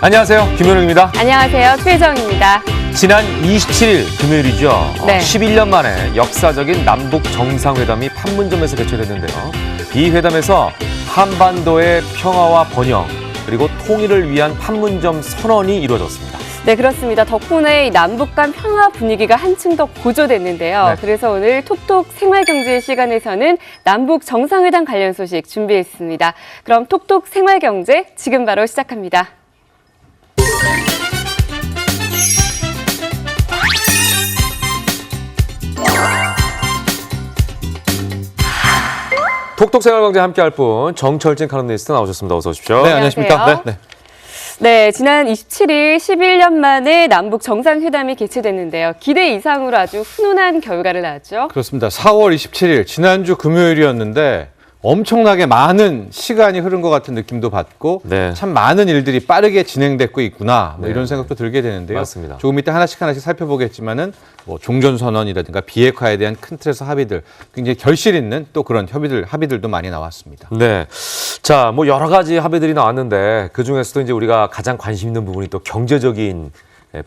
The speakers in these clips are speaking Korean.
안녕하세요. 김현웅입니다. 안녕하세요. 최혜정입니다. 지난 27일 금요일이죠. 네. 11년 만에 역사적인 남북 정상회담이 판문점에서 개최됐는데요. 이 회담에서 한반도의 평화와 번영 그리고 통일을 위한 판문점 선언이 이루어졌습니다. 네, 그렇습니다. 덕분에 이 남북 간 평화 분위기가 한층 더 고조됐는데요. 네. 그래서 오늘 톡톡 생활경제 시간에서는 남북 정상회담 관련 소식 준비했습니다. 그럼 톡톡 생활경제 지금 바로 시작합니다. 톡톡 생활경제 함께할 분 정철진 칼럼니스트 나오셨습니다. 어서 오십시오. 네, 안녕하십니까. 네. 네, 지난 27일 11년 만에 남북 정상회담이 개최됐는데요. 기대 이상으로 아주 훈훈한 결과를 낳았죠. 그렇습니다. 4월 27일 지난주 금요일이었는데 엄청나게 많은 시간이 흐른 것 같은 느낌도 받고 네. 참 많은 일들이 빠르게 진행됐고 있구나 뭐 네. 이런 생각도 들게 되는데요. 맞습니다. 조금 이따 하나씩 살펴보겠지만은 뭐 종전선언이라든가 비핵화에 대한 큰 틀에서 합의들 굉장히 결실 있는 또 그런 합의들도 많이 나왔습니다. 네. 자, 뭐 여러 가지 합의들이 나왔는데 그 중에서도 이제 우리가 가장 관심 있는 부분이 또 경제적인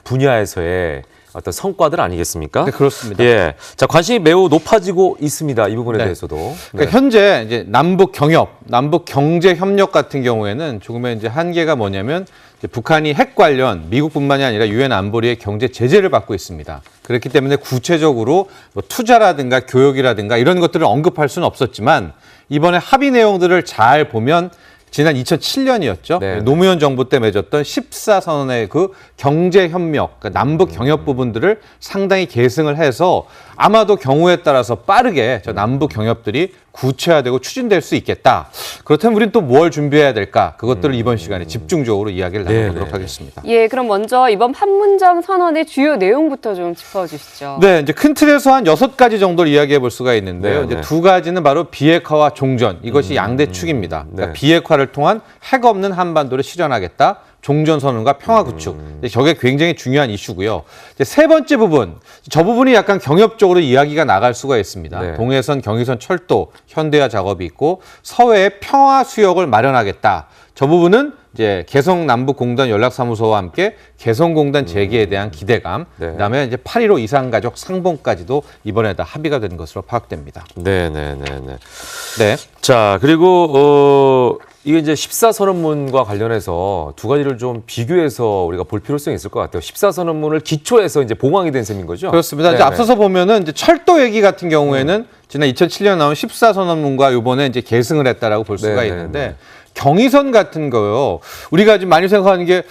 분야에서의 어떤 성과들 아니겠습니까? 네, 그렇습니다. 예. 자, 관심이 매우 높아지고 있습니다. 이 부분에 네. 대해서도. 그러니까 현재 이제 남북 경협, 남북 경제 협력 같은 경우에는 조금의 이제 한계가 뭐냐면 이제 북한이 핵 관련 미국뿐만이 아니라 유엔 안보리의 경제 제재를 받고 있습니다. 그렇기 때문에 구체적으로 뭐 투자라든가 교육이라든가 이런 것들을 언급할 수는 없었지만 이번에 합의 내용들을 잘 보면 지난 2007년이었죠. 네. 노무현 정부 때 맺었던 14선언의 그 경제협력, 그러니까 남북 경협 부분들을 상당히 계승을 해서 아마도 경우에 따라서 빠르게 저 남북 경협들이 구체화되고 추진될 수 있겠다. 그렇다면 우리는 또 뭘 준비해야 될까? 그것들을 이번 시간에 집중적으로 이야기를 나눠보도록 네. 하겠습니다. 예, 그럼 먼저 이번 판문점 선언의 주요 내용부터 좀 짚어주시죠. 네, 이제 큰 틀에서 한 6가지 정도를 이야기해 볼 수가 있는데요. 네, 이제 네. 2가지는 바로 비핵화와 종전. 이것이 양대 축입니다. 그러니까 네. 비핵화를 통한 핵 없는 한반도를 실현하겠다. 종전선언과 평화 구축. 저게 굉장히 중요한 이슈고요. 이제 세 번째 부분, 저 부분이 약간 경협적으로 이야기가 나갈 수가 있습니다. 네. 동해선, 경의선 철도, 현대화 작업이 있고 서해의 평화 수역을 마련하겠다. 저 부분은 이제 개성남북공단 연락사무소와 함께 개성공단 재개에 대한 기대감, 네. 그다음에 이제 8.15 이산가족 상봉까지도 이번에 다 합의가 된 것으로 파악됩니다. 네. 네. 자, 그리고 이게 이제 14선언문과 관련해서 두 가지를 좀 비교해서 우리가 볼 필요성이 있을 것 같아요. 14선언문을 기초해서 이제 보강이 된 셈인 거죠? 그렇습니다. 이제 네네. 앞서서 보면은 이제 철도 얘기 같은 경우에는 지난 2007년 나온 14선언문과 이번에 이제 계승을 했다라고 볼 수가 네네네. 있는데 경의선 같은 거요. 우리가 지금 많이 생각하는 게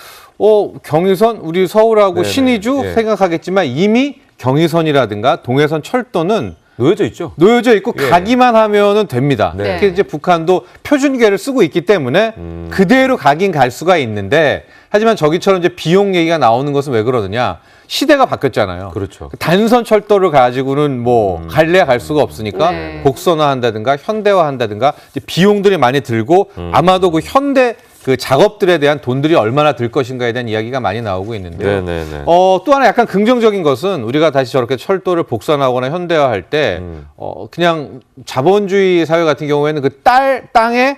경의선 우리 서울하고 네네. 신의주 예. 생각하겠지만 이미 경의선이라든가 동해선 철도는 놓여져 있죠? 놓여져 있고 예. 가기만 하면은 됩니다. 네. 특히 이제 북한도 표준계를 쓰고 있기 때문에 그대로 가긴 갈 수가 있는데 하지만 저기처럼 이제 비용 얘기가 나오는 것은 왜 그러느냐? 시대가 바뀌었잖아요. 그렇죠. 단선 철도를 가지고는 뭐 갈래야 갈 수가 없으니까 네. 복선화한다든가 현대화한다든가 이제 비용들이 많이 들고 아마도 그 현대 그 작업들에 대한 돈들이 얼마나 들 것인가에 대한 이야기가 많이 나오고 있는데요. 네네네. 또 하나 약간 긍정적인 것은 우리가 다시 저렇게 철도를 복선하거나 현대화할 때 그냥 자본주의 사회 같은 경우에는 그 땅의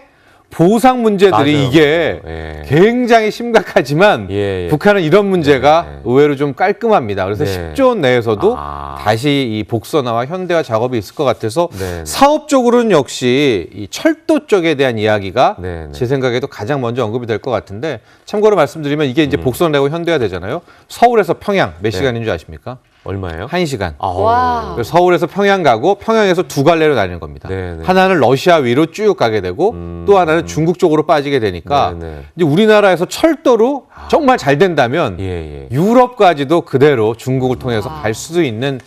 보상 문제들이 맞아요. 이게 예. 굉장히 심각하지만 예. 북한은 이런 문제가 네. 의외로 좀 깔끔합니다. 그래서 네. 10조 원 내에서도 아. 다시 이 복선화와 현대화 작업이 있을 것 같아서 네. 사업적으로는 역시 이 철도 쪽에 대한 이야기가 네. 제 생각에도 가장 먼저 언급이 될 것 같은데 참고로 말씀드리면 이게 이제 복선되고 현대화 되잖아요. 서울에서 평양 몇 시간인 줄 아십니까? 얼마예요? 1시간. 와. 그래서 서울에서 평양 가고 평양에서 두 갈래로 나뉘는 겁니다. 네네. 하나는 러시아 위로 쭉 가게 되고 또 하나는 중국 쪽으로 빠지게 되니까 네네. 이제 우리나라에서 철도로 정말 잘 된다면 예. 유럽까지도 그대로 중국을 통해서 갈 수도 있는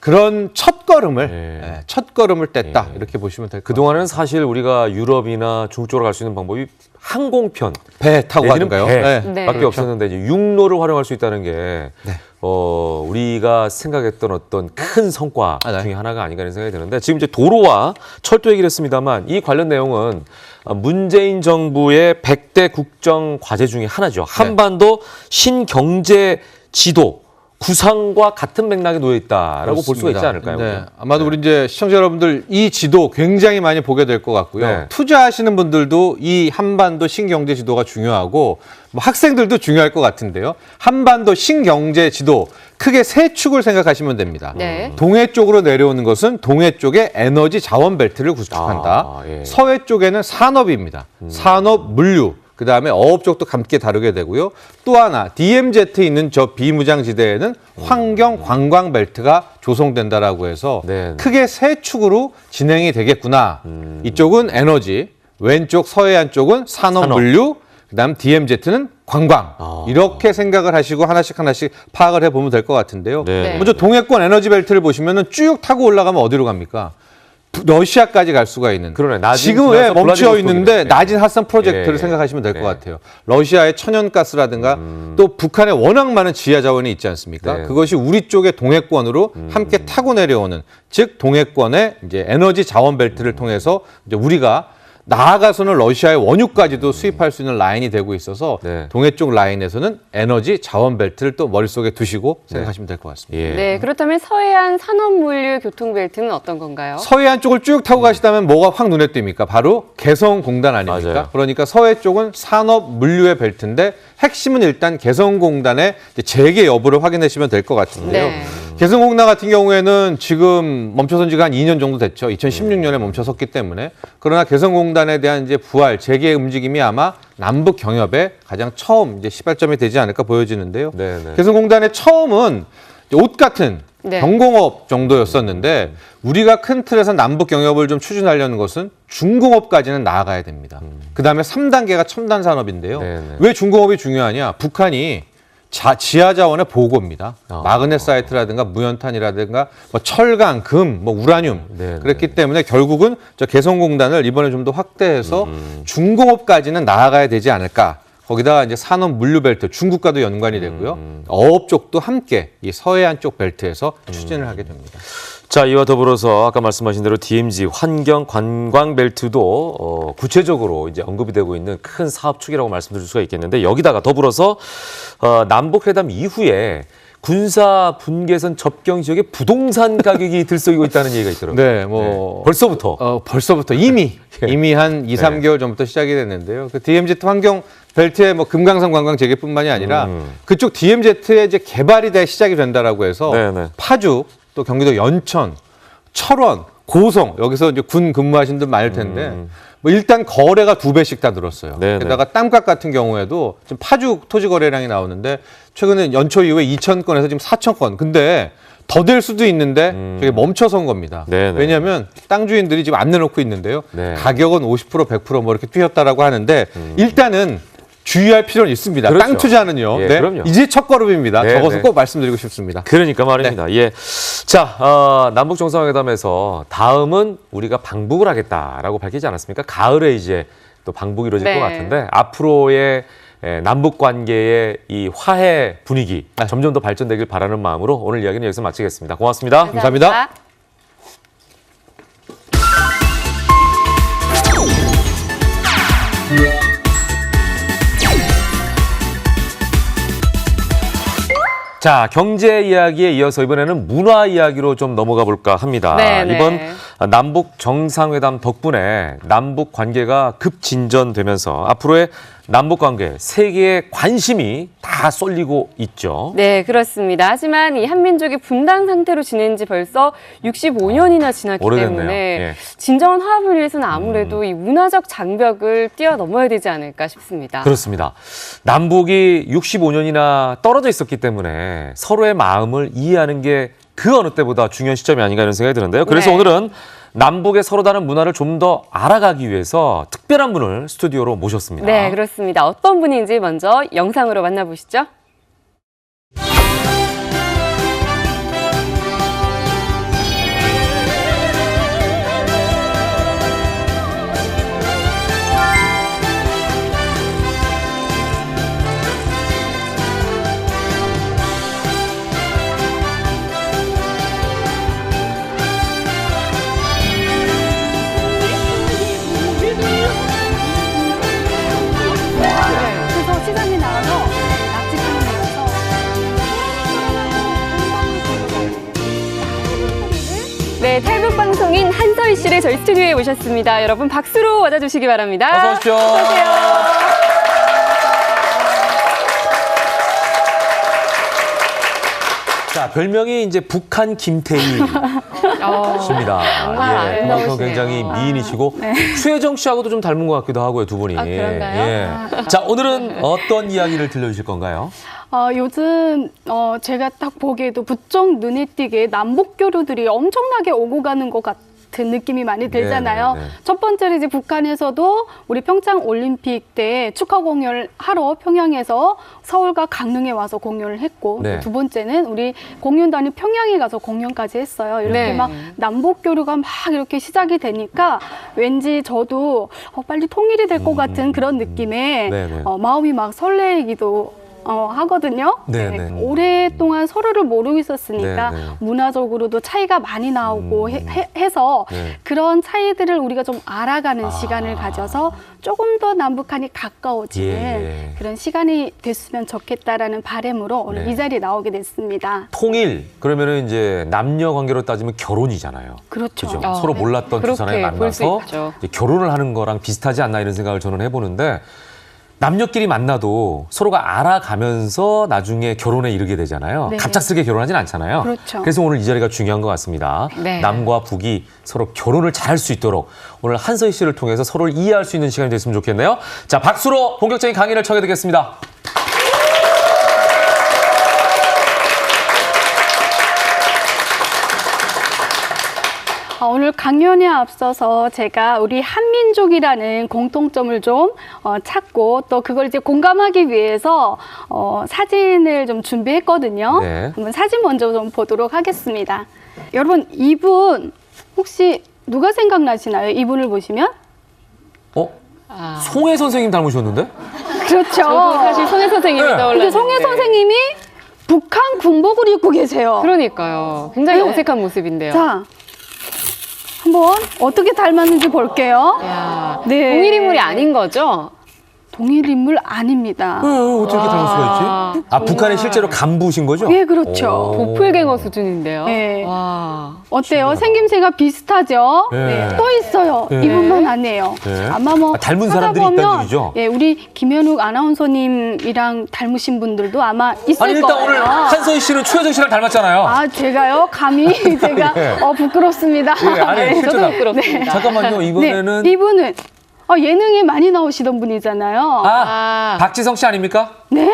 그런 첫걸음을 뗐다 이렇게 보시면 될 것 같아요. 그동안은 사실 우리가 유럽이나 중국 쪽으로 갈 수 있는 방법이 항공편, 배 타고 내지는 가는가요? 배밖에 네. 그렇죠. 없었는데 이제 육로를 활용할 수 있다는 게 네. 우리가 생각했던 어떤 큰 성과 네. 중에 하나가 아닌가 하는 생각이 드는데 지금 이제 도로와 철도 얘기를 했습니다만 이 관련 내용은 문재인 정부의 100대 국정 과제 중에 하나죠. 한반도 신경제 지도 구상과 같은 맥락에 놓여 있다라고 볼 수가 있지 않을까요? 네. 우리가? 아마도 우리 이제 시청자 여러분들 이 지도 굉장히 많이 보게 될 것 같고요. 네. 투자하시는 분들도 이 한반도 신경제 지도가 중요하고 뭐 학생들도 중요할 것 같은데요. 한반도 신경제 지도 크게 세 축을 생각하시면 됩니다. 네. 동해 쪽으로 내려오는 것은 동해 쪽의 에너지 자원 벨트를 구축한다. 예. 서해 쪽에는 산업입니다. 산업, 물류. 그다음에 어업 쪽도 함께 다루게 되고요. 또 하나 DMZ 있는 저 비무장지대에는 환경 관광 벨트가 조성된다라고 해서 네. 크게 세 축으로 진행이 되겠구나. 이쪽은 에너지, 왼쪽 서해안 쪽은 산업, 물류, 그다음 DMZ는 관광. 이렇게 생각을 하시고 하나씩 파악을 해보면 될 것 같은데요. 네. 먼저 동해권 에너지 벨트를 보시면은 쭉 타고 올라가면 어디로 갑니까? 러시아까지 갈 수가 있는. 그러네. 낮은 지금 왜 지나서 멈춰 블라디보스토크이네. 있는데 낮은 핫산 프로젝트를 예. 생각하시면 될 것 네. 같아요. 러시아의 천연가스라든가 또 북한에 워낙 많은 지하 자원이 있지 않습니까? 네. 그것이 우리 쪽의 동해권으로 함께 타고 내려오는, 즉 동해권의 이제 에너지 자원 벨트를 통해서 이제 우리가 나아가서는 러시아의 원유까지도 수입할 수 있는 라인이 되고 있어서 네. 동해 쪽 라인에서는 에너지 자원 벨트를 또 머릿속에 두시고 생각하시면 될 것 같습니다. 예. 네, 그렇다면 서해안 산업물류 교통벨트는 어떤 건가요? 서해안 쪽을 쭉 타고 가시다면 뭐가 확 눈에 띕니까? 바로 개성공단 아닙니까? 맞아요. 그러니까 서해 쪽은 산업 물류의 벨트인데 핵심은 일단 개성공단의 이제 재개 여부를 확인하시면 될 것 같은데요. 네. 개성공단 같은 경우에는 지금 멈춰선 지가 한 2년 정도 됐죠. 2016년에 멈춰섰기 때문에. 그러나 개성공단에 대한 이제 부활, 재개 움직임이 아마 남북 경협에 가장 처음 이제 시발점이 되지 않을까 보여지는데요. 네네. 개성공단의 처음은 옷 같은 네. 경공업 정도였었는데 우리가 큰 틀에서 남북 경협을 좀 추진하려는 것은 중공업까지는 나아가야 됩니다. 그다음에 3단계가 첨단 산업인데요. 네네. 왜 중공업이 중요하냐? 북한이 지하 자원의 보고입니다. 마그네사이트라든가 무연탄이라든가 뭐 철강, 금, 뭐 우라늄. 네네. 그렇기 때문에 결국은 저 개성공단을 이번에 좀 더 확대해서 중공업까지는 나아가야 되지 않을까. 거기다가 이제 산업 물류 벨트, 중국과도 연관이 되고요. 어업 쪽도 함께 이 서해안 쪽 벨트에서 추진을 하게 됩니다. 자, 이와 더불어서 아까 말씀하신 대로 DMZ 환경 관광 벨트도 구체적으로 이제 언급이 되고 있는 큰 사업 축이라고 말씀드릴 수가 있겠는데 여기다가 더불어서 남북 회담 이후에 군사 분계선 접경 지역에 부동산 가격이 들썩이고 있다는 얘기가 있더라고요. 네, 뭐 벌써부터 이미 한 2, 3개월 전부터 시작이 됐는데요. 그 DMZ 환경 벨트의 뭐 금강산 관광 재개뿐만이 아니라 그쪽 DMZ의 이제 개발이 시작이 된다라고 해서 네네. 파주 또 경기도 연천, 철원, 고성 여기서 이제 군 근무하신 분들 많을 텐데 뭐 일단 거래가 2배씩 다 늘었어요. 네네. 게다가 땅값 같은 경우에도 지금 파주 토지 거래량이 나오는데 최근에 연초 이후에 2,000건에서 지금 4,000건. 근데 더 될 수도 있는데 저게 멈춰선 겁니다. 네네. 왜냐하면 땅 주인들이 지금 안 내놓고 있는데요. 네. 가격은 50%, 100%뭐 이렇게 뛰었다라고 하는데 일단은 주의할 필요는 있습니다. 그렇죠. 땅 투자는요. 예, 그럼요. 이제 첫걸음입니다. 네, 적어서 네. 꼭 말씀드리고 싶습니다. 그러니까 말입니다. 예. 자, 남북 정상회담에서 다음은 우리가 방북을 하겠다라고 밝히지 않았습니까? 가을에 이제 또 방북이 이루어질 네. 것 같은데 앞으로의 남북 관계의 이 화해 분위기 점점 더 발전되길 바라는 마음으로 오늘 이야기는 여기서 마치겠습니다. 고맙습니다. 감사합니다. 자, 경제 이야기에 이어서 이번에는 문화 이야기로 좀 넘어가 볼까 합니다. 네, 네. 이번 남북 정상회담 덕분에 남북 관계가 급진전되면서 앞으로의 남북 관계, 세계의 관심이 다 쏠리고 있죠. 네, 그렇습니다. 하지만 이 한민족이 분단 상태로 지낸 지 벌써 65년이나 지났기 오래됐네요. 때문에 예. 진정한 화합을 위해서는 아무래도 이 문화적 장벽을 뛰어넘어야 되지 않을까 싶습니다. 그렇습니다. 남북이 65년이나 떨어져 있었기 때문에 서로의 마음을 이해하는 게 그 어느 때보다 중요한 시점이 아닌가 이런 생각이 드는데요. 그래서 네. 오늘은 남북의 서로 다른 문화를 좀 더 알아가기 위해서 특별한 분을 스튜디오로 모셨습니다. 네, 그렇습니다. 어떤 분인지 먼저 영상으로 만나보시죠. 네, 탈북 방송인 한서희 씨를 저희 스튜디오에 모셨습니다. 여러분 박수로 맞아주시기 바랍니다. 어서 오십시오. 어서 오세요. 자, 별명이 이제 북한 김태희십니다. 정말 아름다우시네요. 그만큼 굉장히 미인이시고 추혜정 씨하고도 좀 닮은 것 같기도 하고요, 두 분이. 아, 그런가요? 자, 오늘은 어떤 이야기를 들려주실 건가요? 요즘 제가 딱 보기에도 부쩍 눈에 띄게 남북 교류들이 엄청나게 오고 가는 것 같은 느낌이 많이 들잖아요. 네. 첫 번째로 이제 북한에서도 우리 평창 올림픽 때 축하 공연을 하러 평양에서 서울과 강릉에 와서 공연을 했고 네. 두 번째는 우리 공연단이 평양에 가서 공연까지 했어요. 이렇게 네. 막 남북 교류가 막 이렇게 시작이 되니까 왠지 저도 빨리 통일이 될 것 같은 그런 느낌에 네. 마음이 막 설레기도 하거든요. 네. 오랫동안 서로를 모르고 있었으니까 네. 문화적으로도 차이가 많이 나오고 해서 네. 그런 차이들을 우리가 좀 알아가는 시간을 가져서 조금 더 남북한이 가까워지는 예. 그런 시간이 됐으면 좋겠다라는 바람으로 오늘 네. 이 자리에 나오게 됐습니다. 통일, 그러면은 이제 남녀 관계로 따지면 결혼이잖아요. 그렇죠. 그죠? 서로 몰랐던 두 사람이 그렇게 볼 수 만나서 있죠. 이제 결혼을 하는 거랑 비슷하지 않나 이런 생각을 저는 해보는데 남녀끼리 만나도 서로가 알아가면서 나중에 결혼에 이르게 되잖아요. 네. 갑작스럽게 결혼하진 않잖아요. 그렇죠. 그래서 오늘 이 자리가 중요한 것 같습니다. 네. 남과 북이 서로 결혼을 잘할 수 있도록 오늘 한서희 씨를 통해서 서로를 이해할 수 있는 시간이 됐으면 좋겠네요. 자, 박수로 본격적인 강의를 청해드리겠습니다. 오늘 강연에 앞서서 제가 우리 한민족이라는 공통점을 좀 찾고 또 그걸 이제 공감하기 위해서 사진을 좀 준비했거든요. 네. 한번 사진 먼저 좀 보도록 하겠습니다. 여러분 이분 혹시 누가 생각나시나요? 이분을 보시면? 송혜 선생님 닮으셨는데? 그렇죠. 저도 사실 송혜 선생님이 네. 떠올랐는데. 근데 송혜 선생님이 북한 군복을 입고 계세요. 그러니까요. 굉장히 네. 어색한 모습인데요. 자, 한번 어떻게 닮았는지 볼게요. 야, 네. 동일 인물이 아닌 거죠? 동일 인물 아닙니다. 어떻게 이렇게 닮을 수가 있지? 아, 북한에 실제로 간부신 거죠? 예, 그렇죠. 오. 도플갱어 수준인데요. 네. 와. 어때요? 생김새가 비슷하죠? 네. 또 있어요. 네. 이분만 아니에요. 네. 아마 뭐 아, 닮은 사람들이 찾아보면, 있다는 얘기죠? 예, 우리 김현욱 아나운서님이랑 닮으신 분들도 아마 있을 아니, 일단 거예요. 오늘 한서희 씨는 추혜정 씨랑 닮았잖아요. 아, 제가요? 감히 제가 예. 부끄럽습니다. 예, 아니, 네. 실제로 저도 부끄럽습니다. 잠깐만요, 이번에는. 네, 이분은 예능에 많이 나오시던 분이잖아요. 아, 박지성 씨 아닙니까? 네?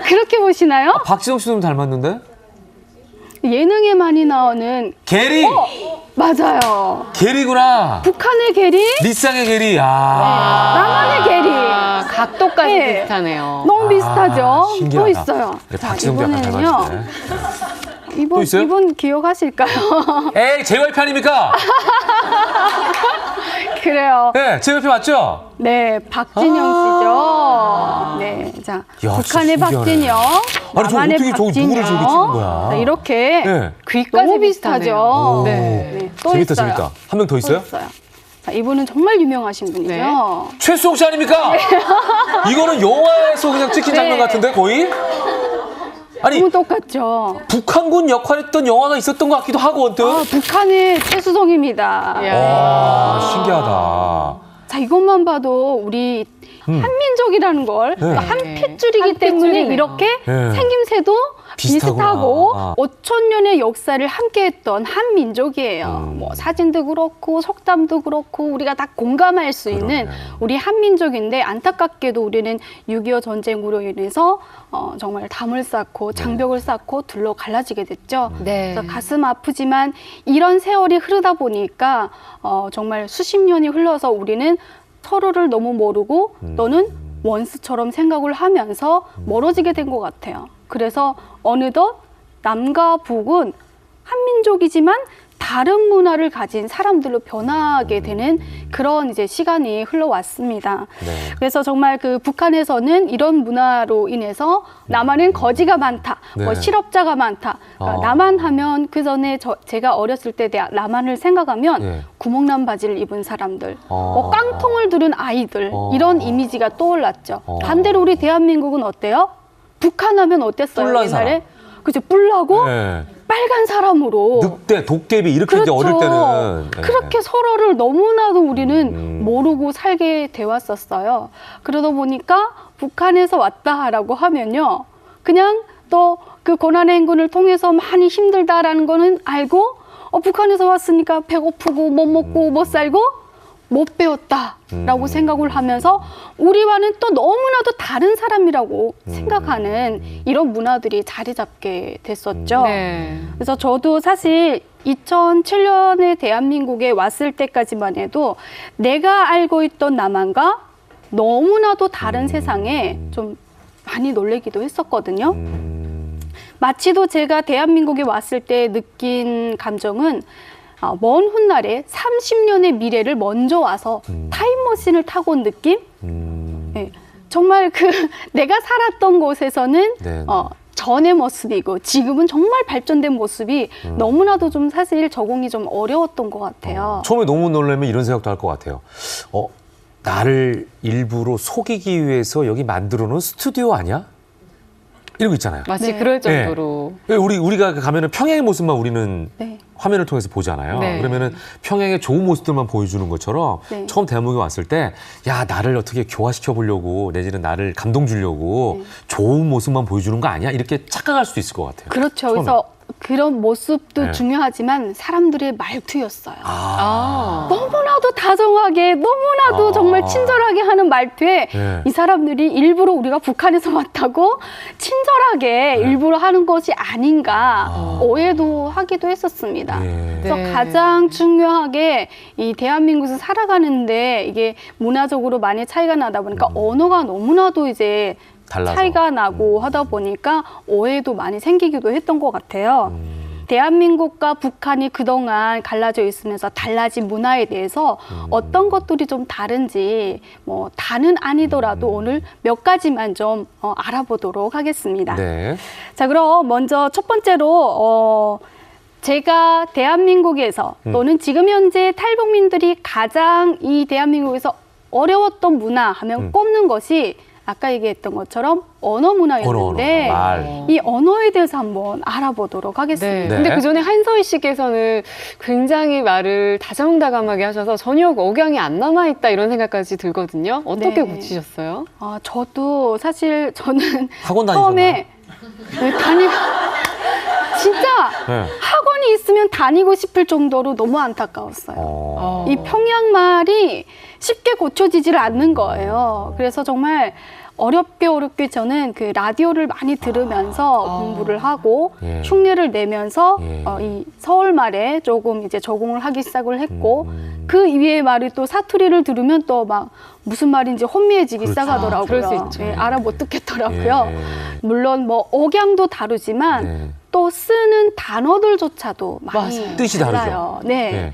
그렇게 보시나요? 박지성 씨도 좀 닮았는데? 예능에 많이 나오는 게리! 맞아요. 게리구나. 북한의 게리, 리쌍의 게리. 아. 남한의 게리. 아, 각도까지 네. 비슷하네요. 너무 비슷하죠? 신기하다. 또 있어요. 네, 자, 박지성도 약간 이번에는요. 닮았네. 또 있어요? 이분 기억하실까요? 에이, JYP 아닙니까? 그래요. 네, JYP 맞죠? 네, 박진영 씨죠. 네, 자, 야, 북한의 진짜 신기하네. 박진영, 아니, 저 남한의 어떻게 저 박진영. 누구를 저렇게 찍은 거야? 자, 이렇게 네. 귀까지 너무 비슷하네요. 비슷하죠. 네. 네, 또 재밌다, 있어요. 재밌다. 한 명 더 또 있어요? 있어요. 자, 이분은 정말 유명하신 분이죠. 네. 최수홍 씨 아닙니까? 이거는 영화에서 그냥 찍힌 장면 네. 같은데, 거의? 아니, 너무 똑같죠. 북한군 역할했던 영화가 있었던 것 같기도 하고, 언뜻. 북한의 최수성입니다. 이야. 와, 신기하다. 자, 이것만 봐도 우리 한민족이라는 걸 네. 한 네. 핏줄이기 한 때문에 핏줄이네요. 이렇게 네. 생김새도 비슷하구나. 비슷하고 아. 5천 년의 역사를 함께했던 한민족이에요. 뭐 사진도 그렇고 속담도 그렇고 우리가 다 공감할 수 있는 그러네요. 우리 한민족인데 안타깝게도 우리는 6.25 전쟁으로 인해서 정말 담을 쌓고 장벽을 쌓고 둘러 갈라지게 됐죠. 네. 그래서 가슴 아프지만 이런 세월이 흐르다 보니까 정말 수십 년이 흘러서 우리는 서로를 너무 모르고 너는 원수처럼 생각을 하면서 멀어지게 된 것 같아요. 그래서 어느덧 남과 북은 한민족이지만 다른 문화를 가진 사람들로 변하게 되는 그런 이제 시간이 흘러왔습니다. 네. 그래서 정말 그 북한에서는 이런 문화로 인해서 남한은 거지가 많다, 뭐 네. 실업자가 많다. 그러니까 남한 하면 그 전에 제가 어렸을 때 남한을 생각하면 네. 구멍난 바지를 입은 사람들, 어. 뭐 깡통을 두른 아이들 이런 이미지가 떠올랐죠. 어. 반대로 우리 대한민국은 어때요? 북한 하면 어땠어요? 뿔난 옛날에? 사람. 그죠? 뿔나고 네. 빨간 사람으로 늑대, 도깨비 이렇게 이제 어릴 때는 예. 그렇게 서로를 너무나도 우리는 모르고 살게 되었었어요. 그러다 보니까 북한에서 왔다라고 하면요. 그냥 또 그 고난의 행군을 통해서 많이 힘들다라는 거는 알고 북한에서 왔으니까 배고프고 못 먹고 못 살고 못 배웠다라고 생각을 하면서 우리와는 또 너무나도 다른 사람이라고 생각하는 이런 문화들이 자리 잡게 됐었죠. 네. 그래서 저도 사실 2007년에 대한민국에 왔을 때까지만 해도 내가 알고 있던 남한과 너무나도 다른 세상에 좀 많이 놀래기도 했었거든요. 마치도 제가 대한민국에 왔을 때 느낀 감정은 먼 훗날에 30년의 미래를 먼저 와서 타임머신을 타고 온 느낌? 네, 정말 내가 살았던 곳에서는 네. 전의 모습이고 지금은 정말 발전된 모습이 너무나도 좀 사실 적응이 좀 어려웠던 것 같아요. 처음에 너무 놀라면 이런 생각도 할 것 같아요. 나를 일부러 속이기 위해서 여기 만들어 놓은 스튜디오 아니야? 이런 거 있잖아요. 마치 네. 그럴 정도로. 우리가 가면은 평양의 모습만 우리는 네. 화면을 통해서 보잖아요. 네. 그러면은 평양의 좋은 모습들만 보여주는 것처럼 네. 처음 대한민국에 왔을 때, 야, 나를 어떻게 교화시켜 보려고 내지는 나를 감동 주려고 좋은 모습만 보여주는 거 아니야? 이렇게 착각할 수도 있을 것 같아요. 그렇죠. 처음에. 그래서 그런 모습도 네. 중요하지만 사람들의 말투였어요. 아. 너무나도 다정하게 너무나도 정말 친절하게 하는 말투에 네. 이 사람들이 일부러 우리가 북한에서 왔다고 친절하게 일부러 하는 것이 아닌가 오해도 하기도 했었습니다. 예. 그래서 네. 가장 중요하게 이 대한민국에서 살아가는데 이게 문화적으로 많이 차이가 나다 보니까 언어가 너무나도 이제 달라서. 차이가 나고 하다 보니까 오해도 많이 생기기도 했던 것 같아요. 대한민국과 북한이 그동안 갈라져 있으면서 달라진 문화에 대해서 어떤 것들이 좀 다른지 뭐 다는 아니더라도 오늘 몇 가지만 좀 알아보도록 하겠습니다. 네. 자, 그럼 먼저 첫 번째로 제가 대한민국에서 또는 지금 현재 탈북민들이 가장 이 대한민국에서 어려웠던 문화 하면 꼽는 것이 아까 얘기했던 것처럼 언어 문화였는데 언어, 말. 이 언어에 대해서 한번 알아보도록 네. 하겠습니다. 근데 그 전에 한서희 씨께서는 굉장히 말을 다정다감하게 하셔서 전혀 억양이 안 남아있다 이런 생각까지 들거든요. 어떻게 네. 고치셨어요? 저도 사실 저는 학원 처음에 진짜 네. 학원이 있으면 다니고 싶을 정도로 너무 안타까웠어요. 이 평양 말이 쉽게 고쳐지질 않는 거예요. 그래서 정말 어렵게 저는 그 라디오를 많이 들으면서 공부를 하고 예. 흉내를 내면서 예. 이 서울 말에 조금 이제 적응을 하기 시작을 했고 그 이외의 말이 또 사투리를 들으면 또 막 무슨 말인지 혼미해지기 그렇죠. 시작하더라고요. 그럴 수 있죠. 예, 알아 못 듣겠더라고요. 예. 물론 뭐 억양도 다르지만 예. 또 쓰는 단어들조차도 많이 맞아요. 뜻이 달라요. 네. 예.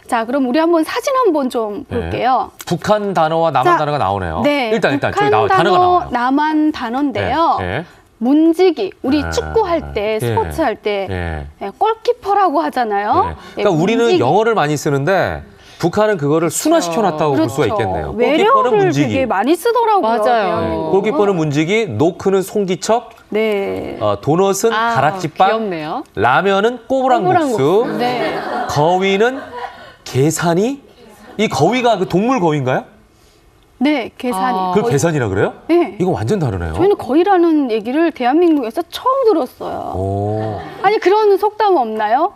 자, 그럼 우리 한번 사진 한번 좀 볼게요. 북한 단어와 남한 자, 단어가 나오네요. 네. 일단 북한 저기 단어가 단어, 나와요. 남한 단어인데요. 예. 예. 문지기, 우리 아, 축구할 때, 예. 스포츠 할 때 예. 골키퍼라고 하잖아요. 예. 그러니까 우리는 문지기. 영어를 많이 쓰는데 북한은 그거를 순화시켜놨다고 볼 수가 있겠네요. 골키퍼는 외래어를 문지기, 되게 많이 쓰더라고요. 맞아요. 대한민국은. 골키퍼는 문지기, 노크는 송기척, 네. 도넛은 가락지빵, 귀엽네요. 라면은 꼬부랑국수, 네. 거위는 계산이. 이 거위가 그 동물 거위인가요? 네, 계산이. 그걸 계산이라 그래요? 네. 이거 완전 다르네요. 저희는 거의라는 얘기를 대한민국에서 처음 들었어요. 오. 아니, 그런 속담 없나요?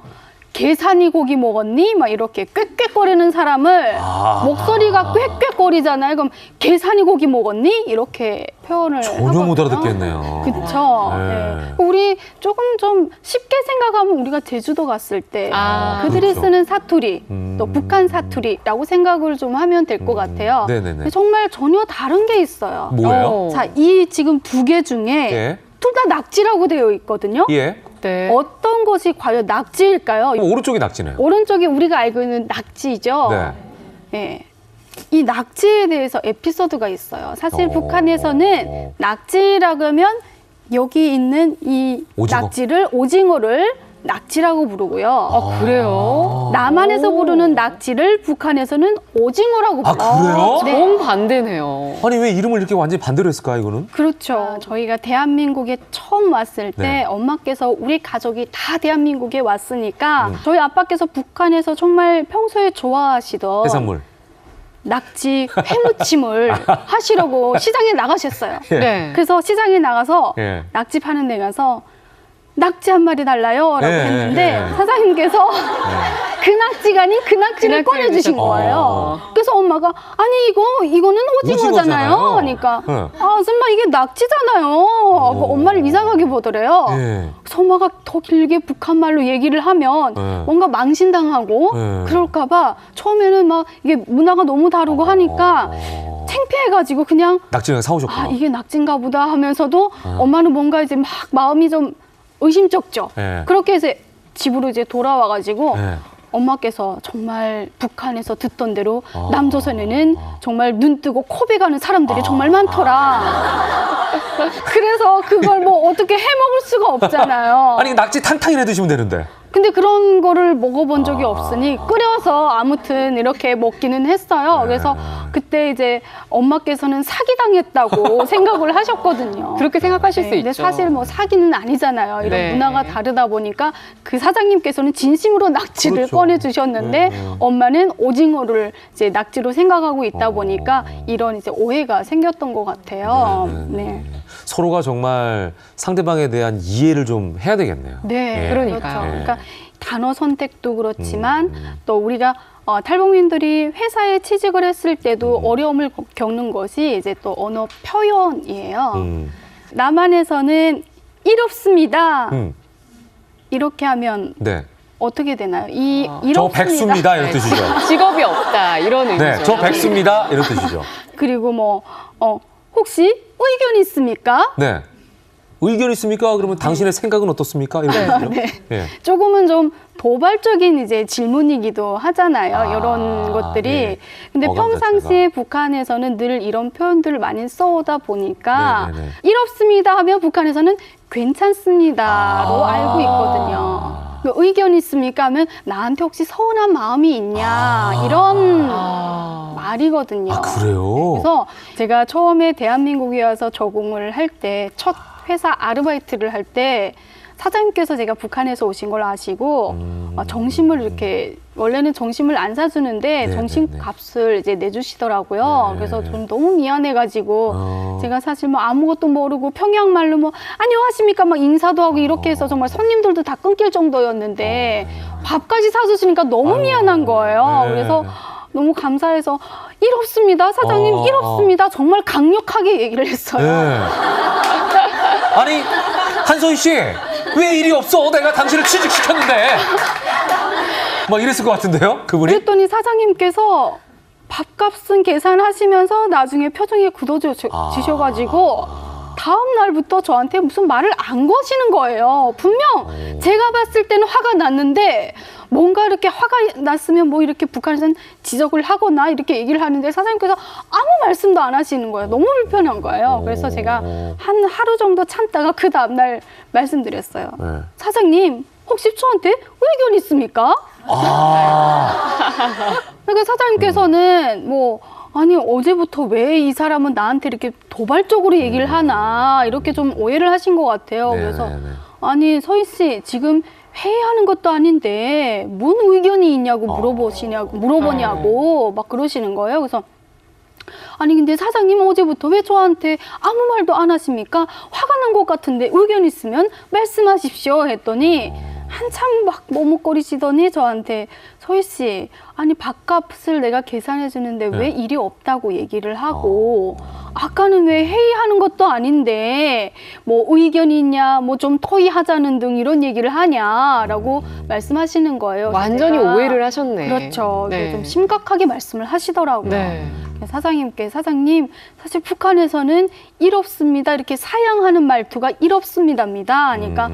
계산이 고기 먹었니? 막 이렇게 꽥꽥거리는 사람을 목소리가 꽥꽥거리잖아요. 그럼 계산이 고기 먹었니? 이렇게 표현을 전혀 못 알아듣겠네요. 그렇죠. 네. 네. 우리 조금 좀 쉽게 생각하면 우리가 제주도 갔을 때 그들이 그렇죠. 쓰는 사투리, 또 북한 사투리라고 생각을 좀 하면 될 것 같아요. 네네네. 정말 전혀 다른 게 있어요. 뭐예요? 자, 이 지금 두 개 중에 예. 둘 다 낙지라고 되어 있거든요. 예. 네. 어떤 것이 과연 낙지일까요? 그럼 오른쪽이 낙지네요. 오른쪽이 우리가 알고 있는 낙지죠. 네. 예. 이 낙지에 대해서 에피소드가 있어요. 사실 북한에서는 낙지라고 하면 여기 있는 이 오징어. 낙지를 오징어를 낙지라고 부르고요. 그래요? 남한에서 오. 부르는 낙지를 북한에서는 오징어라고 아, 불러요. 그래요? 네. 정반대네요. 아니 왜 이름을 이렇게 완전히 반대로 했을까 이거는? 그렇죠. 저희가 대한민국에 처음 왔을 때 네. 엄마께서 우리 가족이 다 대한민국에 왔으니까 저희 아빠께서 북한에서 정말 평소에 좋아하시던 해산물. 낙지 회무침을 하시려고 시장에 나가셨어요. 예. 네. 그래서 시장에 나가서 예. 낙지 파는 데 가서 낙지 한 마리 달라요 라고 예, 했는데 예. 사장님께서 그 낙지가 아닌 그 낙지를 그 낙지를 꺼내주신 드셨구나. 거예요. 그래서 엄마가 아니 이거는 오징어잖아요 오징어잖아요. 하니까 네. 아 엄마 이게 낙지잖아요 하고 엄마를 이상하게 보더래요. 예. 그래서 엄마가 더 길게 북한말로 얘기를 하면 네. 뭔가 망신당하고 네. 그럴까봐 처음에는 막 이게 문화가 너무 다르고 하니까 창피해가지고 그냥 낙지를 사오셨구나. 아 이게 낙지인가 보다 하면서도 엄마는 뭔가 이제 막 마음이 좀 의심쩍죠. 네. 그렇게 해서 집으로 이제 돌아와가지고 네. 엄마께서 정말 북한에서 듣던 대로 남조선에는 정말 눈 뜨고 코베 가는 사람들이 정말 많더라. 그래서 그걸 뭐 어떻게 해먹을 수가 없잖아요. 아니 낙지 탕탕이나 드시면 되는데. 근데 그런 거를 먹어본 적이 없으니 끓여서 아무튼 이렇게 먹기는 했어요. 그래서 그때 이제 엄마께서는 사기당했다고 생각을 하셨거든요. 그렇게 생각하실 수 근데 있죠. 사실 뭐 사기는 아니잖아요. 이런 네. 문화가 다르다 보니까 그 사장님께서는 진심으로 낙지를 그렇죠. 꺼내주셨는데 엄마는 오징어를 이제 낙지로 생각하고 있다 보니까 이런 이제 오해가 생겼던 것 같아요. 네. 서로가 정말 상대방에 대한 이해를 좀 해야 되겠네요. 네, 예. 그러니까요. 네. 그러니까 단어 선택도 그렇지만 또 우리가 탈북민들이 회사에 취직을 했을 때도 어려움을 겪는 것이 이제 또 언어 표현이에요. 남한에서는 이롭습니다. 이렇게 하면 네. 어떻게 되나요? 저 이롭습니다. 백수입니다 이런 뜻이죠. 직업이 없다 이런 의미죠. 네, 저 백수입니다 이런 뜻이죠. 그리고 뭐 혹시 의견 있습니까? 네. 의견 있습니까? 그러면 당신의 생각은 어떻습니까? 이런 거죠. 네. 예. 조금은 좀 도발적인 이제 질문이기도 하잖아요. 이런 것들이. 네. 근데 어감 평상시에 북한에서는 늘 이런 표현들을 많이 써오다 보니까 네네네. 이롭습니다 하면 북한에서는 괜찮습니다로 알고 있거든요. 그 의견 있습니까 하면 나한테 혹시 서운한 마음이 있냐 이런 말이거든요. 아, 그래요? 그래서 제가 처음에 대한민국에 와서 적응을 할 때 첫 회사 아르바이트를 할 때 사장님께서 제가 북한에서 오신 걸 아시고 점심을 이렇게 원래는 점심을 안 사주는데 네, 점심값을 이제 내주시더라고요. 네. 그래서 좀 너무 미안해가지고 어. 제가 사실 뭐 아무것도 모르고 평양말로 뭐 안녕하십니까 막 인사도 하고 이렇게 해서 정말 손님들도 다 끊길 정도였는데 밥까지 사주시니까 너무 미안한 거예요. 네. 그래서 너무 감사해서 이롭습니다 사장님 어. 이롭습니다 정말 강력하게 얘기를 했어요. 네. 아니 한소희 씨 왜 일이 없어? 내가 당신을 취직시켰는데. 막 이랬을 것 같은데요, 그분이? 그랬더니 사장님께서 밥값은 계산하시면서 나중에 표정이 굳어지셔가지고 다음 날부터 저한테 무슨 말을 안 거시는 거예요. 분명 제가 봤을 때는 화가 났는데 뭔가 이렇게 화가 났으면 뭐 이렇게 북한에서는 지적을 하거나 이렇게 얘기를 하는데 사장님께서 아무 말씀도 안 하시는 거예요. 너무 불편한 거예요. 그래서 제가 한 하루 정도 참다가 그 다음날 말씀드렸어요. 네. 사장님 혹시 저한테 의견 있습니까? 그러니까 사장님께서는 뭐 아니 어제부터 왜 이 사람은 나한테 이렇게 도발적으로 얘기를 하나 이렇게 좀 오해를 하신 것 같아요. 네, 그래서 네, 네. 아니 서희 씨 지금 회의하는 것도 아닌데 뭔 의견이 있냐고 물어보냐고 막 그러시는 거예요. 그래서 아니 근데 사장님 어제부터 왜 저한테 아무 말도 안 하십니까? 화가 난 것 같은데 의견 있으면 말씀하십시오 했더니 한참 막 머뭇거리시더니 저한테 서희 씨 아니 밥값을 내가 계산해 주는데 왜 일이 없다고 얘기를 하고 아까는 왜 회의하는 것도 아닌데 뭐 의견이 있냐 뭐 좀 토의하자는 등 이런 얘기를 하냐라고 말씀하시는 거예요. 완전히 제가 오해를 하셨네. 그렇죠. 네. 좀 심각하게 말씀을 하시더라고요. 네. 사장님께 사장님 사실 북한에서는 이롭습니다 이렇게 사양하는 말투가 이롭습니다입니다 하니까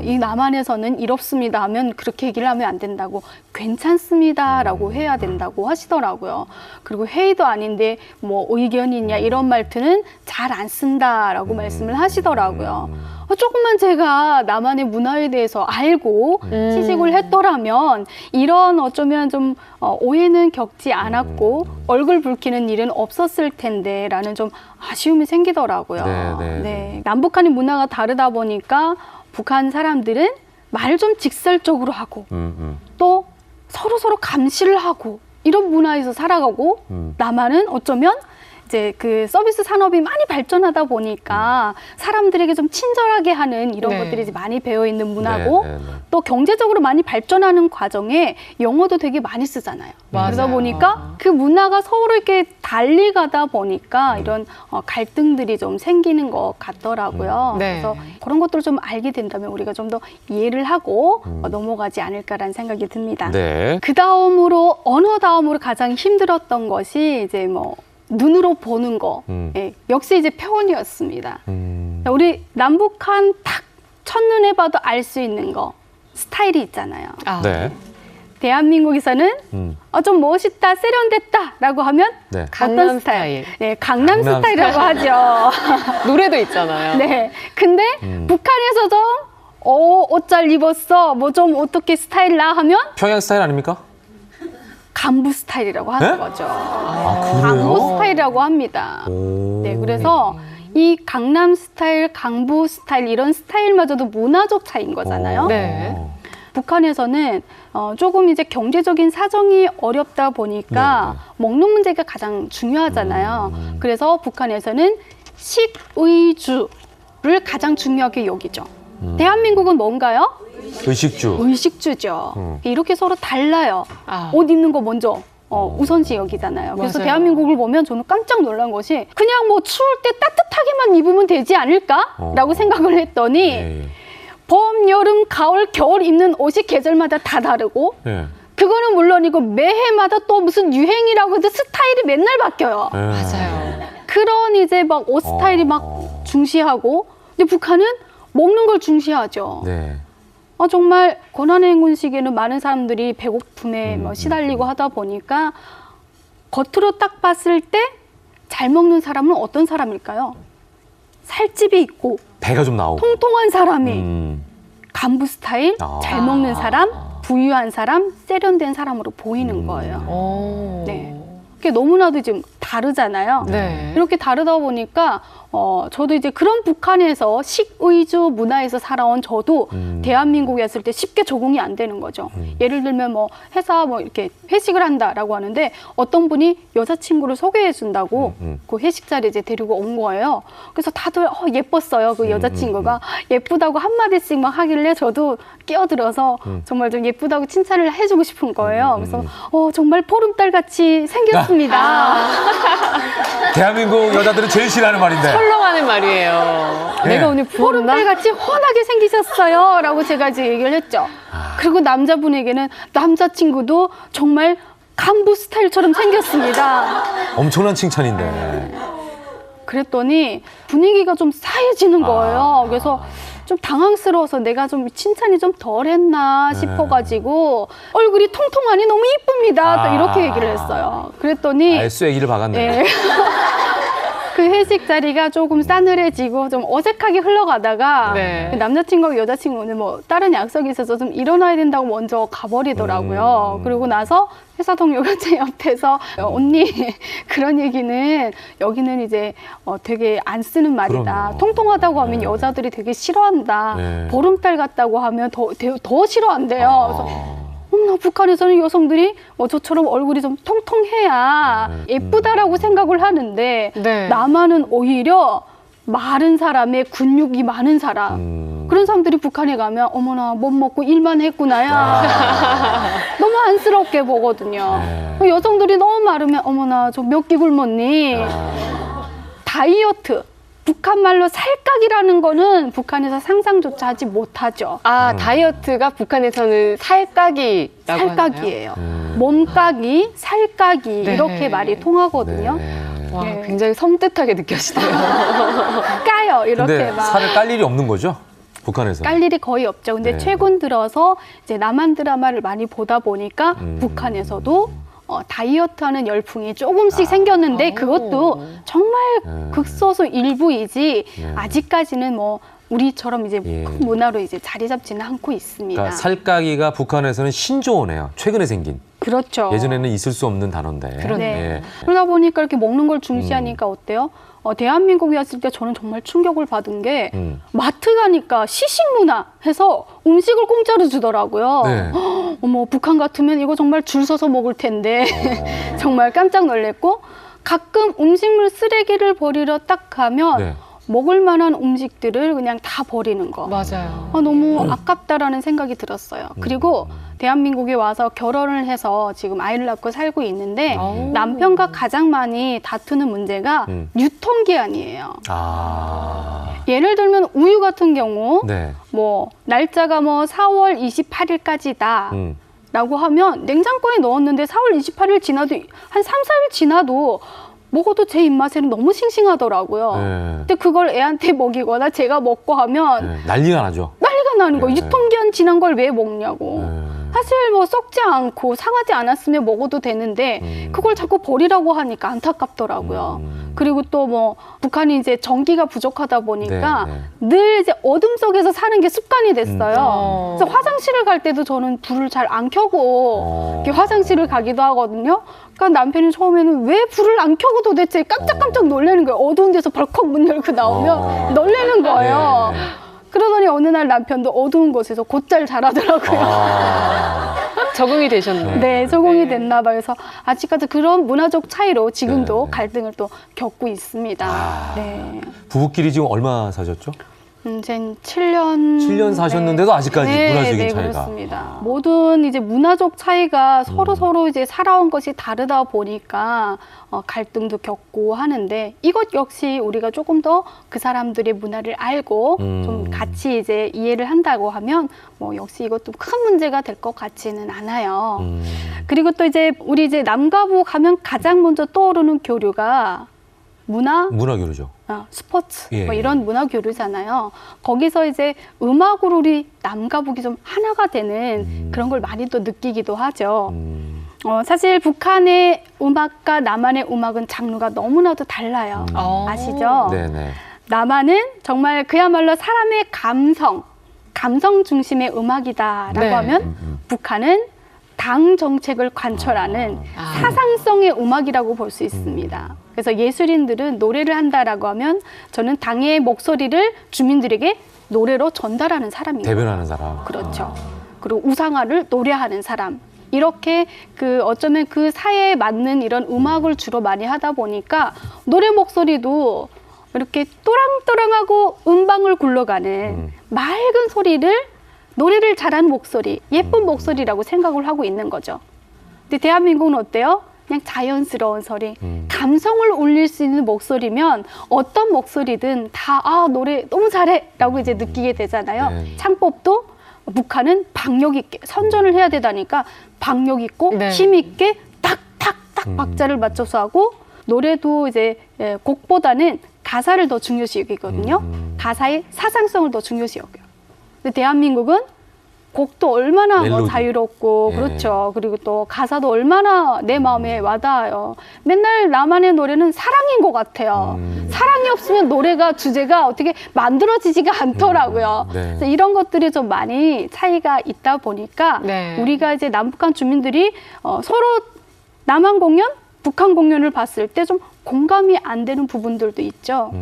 이 남한에서는 이롭습니다 하면 그렇게 얘기를 하면 안 된다고 괜찮습니다라고 준비하고 해야 된다고 하시더라고요. 그리고 회의도 아닌데 뭐 의견이냐 이런 말투는 잘 안 쓴다라고 말씀을 하시더라고요. 조금만 제가 나만의 문화에 대해서 알고 취직을 했더라면 이런 어쩌면 좀 오해는 겪지 않았고 얼굴 붉히는 일은 없었을 텐데라는 좀 아쉬움이 생기더라고요. 네. 남북한의 문화가 다르다 보니까 북한 사람들은 말을 좀 직설적으로 하고 또 서로 감시를 하고 이런 문화에서 살아가고 남한은 어쩌면 이제 그 서비스 산업이 많이 발전하다 보니까 사람들에게 좀 친절하게 하는 이런 것들이 이제 많이 배어 있는 문화고 또 경제적으로 많이 발전하는 과정에 영어도 되게 많이 쓰잖아요. 그러다 보니까 그 문화가 서로 이렇게 달리 가다 보니까 이런 갈등들이 좀 생기는 것 같더라고요. 그래서 그런 것들을 좀 알게 된다면 우리가 좀 더 이해를 하고 넘어가지 않을까라는 생각이 듭니다. 그 다음으로 언어 다음으로 가장 힘들었던 것이 이제 뭐 눈으로 보는 거, 예, 역시 이제 표현이었습니다. 우리 남북한 딱 첫눈에 봐도 알 수 있는 거, 스타일이 있잖아요. 대한민국에서는 좀 멋있다, 세련됐다라고 하면 어떤 스타일? 네, 강남 스타일이라고 하죠. 노래도 있잖아요. 네, 근데 북한에서도 옷 잘 입었어, 뭐 좀 어떻게 스타일 나 하면 평양 스타일 아닙니까? 간부 스타일이라고 하는 거죠. 간부 스타일이라고 합니다. 네, 그래서 이 강남 스타일, 강부 스타일 이런 스타일마저도 문화적 차이인 거잖아요. 북한에서는 조금 이제 경제적인 사정이 어렵다 보니까 먹는 문제가 가장 중요하잖아요. 그래서 북한에서는 식의주를 가장 중요하게 여기죠. 대한민국은 뭔가요? 의식주죠. 이렇게 서로 달라요. 옷 입는 거 먼저 우선시 여기잖아요. 그래서 대한민국을 보면 저는 깜짝 놀란 것이 그냥 뭐 추울 때 따뜻하게만 입으면 되지 않을까라고 생각을 했더니 봄, 여름, 가을, 겨울 입는 옷이 계절마다 다 다르고 그거는 물론이고 매해마다 또 무슨 유행이라고 해도 스타일이 맨날 바뀌어요. 맞아요. 그런 이제 막 옷 스타일이 막 중시하고 근데 북한은 먹는 걸 중시하죠. 정말 고난의 시기에는 많은 사람들이 배고픔에 시달리고 하다 보니까 겉으로 딱 봤을 때 잘 먹는 사람은 어떤 사람일까요? 살집이 있고 배가 좀 나오고 통통한 사람이 간부 스타일, 잘 먹는 사람, 부유한 사람, 세련된 사람으로 보이는 거예요. 네. 그게 너무나도 지금 다르잖아요. 이렇게 다르다 보니까 저도 이제 그런 북한에서 식의주 문화에서 살아온 저도 대한민국에 왔을 때 쉽게 적응이 안 되는 거죠. 예를 들면 뭐 회사 뭐 이렇게 회식을 한다라고 하는데 어떤 분이 여자친구를 소개해 준다고 그 회식 자리에 이제 데리고 온 거예요. 그래서 다들 예뻤어요. 그 여자친구가 예쁘다고 한마디씩 막 하길래 저도 끼어들어서 정말 좀 예쁘다고 칭찬을 해주고 싶은 거예요. 그래서 정말 보름달 같이 생겼습니다. 대한민국 여자들은 제일 싫어하는 말인데. 헐렁하는 말이에요. 내가 오늘 부었나? 보름달 같이 훤하게 생기셨어요. 라고 제가 이제 얘기를 했죠. 그리고 남자분에게는 남자친구도 정말 간부 스타일처럼 생겼습니다. 엄청난 칭찬인데. 그랬더니 분위기가 좀 싸해지는 거예요. 그래서 좀 당황스러워서 내가 좀 칭찬이 좀 덜했나 싶어가지고 얼굴이 통통하니 너무 이쁩니다. 또 이렇게 얘기를 했어요. 그랬더니 쇠기를 박았네. 그 회식 자리가 조금 싸늘해지고 좀 어색하게 흘러가다가 남자친구하고 여자친구는 뭐 다른 약속이 있어서 좀 일어나야 된다고 먼저 가버리더라고요. 그러고 나서 회사 동료가 제 옆에서 언니 그런 얘기는 여기는 이제 되게 안 쓰는 말이다. 통통하다고 하면 여자들이 되게 싫어한다. 보름달 같다고 하면 더 싫어한대요. 그래서 북한에서는 여성들이 저처럼 얼굴이 좀 통통해야 예쁘다라고 생각을 하는데 남한은 오히려 마른 사람의 근육이 많은 사람 그런 사람들이 북한에 가면 어머나 못 먹고 일만 했구나야 너무 안쓰럽게 보거든요. 여성들이 너무 마르면 어머나 저 몇 끼 굶었니. 다이어트 북한 말로 살각이라는 거는 북한에서 상상조차 하지 못하죠. 다이어트가 북한에서는 살각이라고 살각이에요. 몸각이, 살각이 이렇게 말이 통하거든요. 와, 굉장히 섬뜩하게 느껴지네요. 까요 이렇게 근데 막. 살을 깔 일이 없는 거죠? 북한에서. 깔 일이 거의 없죠. 근데 네. 최근 들어서 이제 남한 드라마를 많이 보다 보니까 북한에서도 다이어트하는 열풍이 조금씩 생겼는데 그것도 정말 극소수 일부이지 아직까지는 뭐 우리처럼 이제 예. 큰 문화로 이제 자리 잡지는 않고 있습니다. 그러니까 살까기가 북한에서는 신조어네요. 최근에 생긴. 그렇죠. 예전에는 있을 수 없는 단어인데. 네. 예. 그러다 보니까 이렇게 먹는 걸 중시하니까 어때요? 대한민국에 왔을 때 저는 정말 충격을 받은 게 마트 가니까 시식 문화 해서 음식을 공짜로 주더라고요. 네. 어머, 북한 같으면 이거 정말 줄 서서 먹을 텐데 정말 깜짝 놀랐고 가끔 음식물 쓰레기를 버리러 딱 가면 네. 먹을 만한 음식들을 그냥 다 버리는 거. 맞아요. 너무 아깝다라는 생각이 들었어요. 그리고 대한민국에 와서 결혼을 해서 지금 아이를 낳고 살고 있는데 남편과 가장 많이 다투는 문제가 유통기한이에요. 아. 예를 들면 우유 같은 경우 네. 뭐 날짜가 뭐 4월 28일까지다. 라고 하면 냉장고에 넣었는데 4월 28일 지나도 한 3, 4일 지나도 먹어도 제 입맛에는 너무 싱싱하더라고요. 네. 근데 그걸 애한테 먹이거나 제가 먹고 하면 네. 난리가 나죠. 난리가 나는 거예요. 네. 유통기한 지난 걸 왜 먹냐고. 네. 사실 뭐 썩지 않고 상하지 않았으면 먹어도 되는데 그걸 자꾸 버리라고 하니까 안타깝더라고요. 그리고 또 뭐 북한이 이제 전기가 부족하다 보니까 늘 이제 어둠 속에서 사는 게 습관이 됐어요. 그래서 화장실을 갈 때도 저는 불을 잘 안 켜고 이렇게 화장실을 가기도 하거든요. 그러니까 남편이 처음에는 왜 불을 안 켜고 도대체 깜짝깜짝 놀라는 거예요. 어두운 데서 벌컥 문 열고 나오면 놀라는 거예요. 네. 그러더니 어느 날 남편도 어두운 곳에서 곧잘 자라더라고요. 적응이 되셨네요. 네, 적응이 됐나 봐요. 그래서 아직까지 그런 문화적 차이로 지금도 네. 갈등을 또 겪고 있습니다. 네. 부부끼리 지금 얼마 사셨죠? 이제 7년 7년 사셨는데도 아직까지 문화적인 차이가. 그렇습니다. 모든 이제 문화적 차이가 서로 이제 살아온 것이 다르다 보니까 갈등도 겪고 하는데 이것 역시 우리가 조금 더 그 사람들의 문화를 알고 좀 같이 이제 이해를 한다고 하면 뭐 역시 이것도 큰 문제가 될 것 같지는 않아요. 그리고 또 이제 우리 이제 남과 북 가면 가장 먼저 떠오르는 교류가 문화 문화교류죠. 스포츠 예. 뭐 이런 문화 교류잖아요. 거기서 이제 음악으로 우리 남과 북이 좀 하나가 되는 그런 걸 많이 또 느끼기도 하죠. 사실 북한의 음악과 남한의 음악은 장르가 너무나도 달라요. 아시죠? 네네. 남한은 정말 그야말로 사람의 감성 중심의 음악이다라고 네. 하면 북한은 당 정책을 관철하는 사상성의 음악이라고 볼 수 있습니다. 그래서 예술인들은 노래를 한다라고 하면 저는 당의 목소리를 주민들에게 노래로 전달하는 사람이에요. 대변하는 사람. 그렇죠. 그리고 우상화를 노래하는 사람. 이렇게 어쩌면 그 사회에 맞는 이런 음악을 주로 많이 하다 보니까 노래 목소리도 이렇게 또랑또랑하고 음방을 굴러가는 맑은 소리를 노래를 잘하는 목소리, 예쁜 목소리라고 생각을 하고 있는 거죠. 근데 대한민국은 어때요? 그냥 자연스러운 소리, 감성을 울릴 수 있는 목소리면 어떤 목소리든 다 노래 너무 잘해 라고 이제 느끼게 되잖아요. 네. 창법도 북한은 박력 있게 선전을 해야 되다니까 박력 있고 네. 힘 있게 탁탁탁 박자를 맞춰서 하고 노래도 이제 곡보다는 가사를 더 중요시 여기거든요. 가사의 사상성을 더 중요시 여겨요. 근데 대한민국은 곡도 얼마나 멜로디. 자유롭고 예. 그렇죠. 그리고 또 가사도 얼마나 내 마음에 와닿아요. 맨날 나만의 노래는 사랑인 것 같아요. 사랑이 없으면 노래가 주제가 어떻게 만들어지지가 않더라고요. 네. 그래서 이런 것들이 좀 많이 차이가 있다 보니까 네. 우리가 이제 남북한 주민들이 서로 남한 공연, 북한 공연을 봤을 때 좀 공감이 안 되는 부분들도 있죠.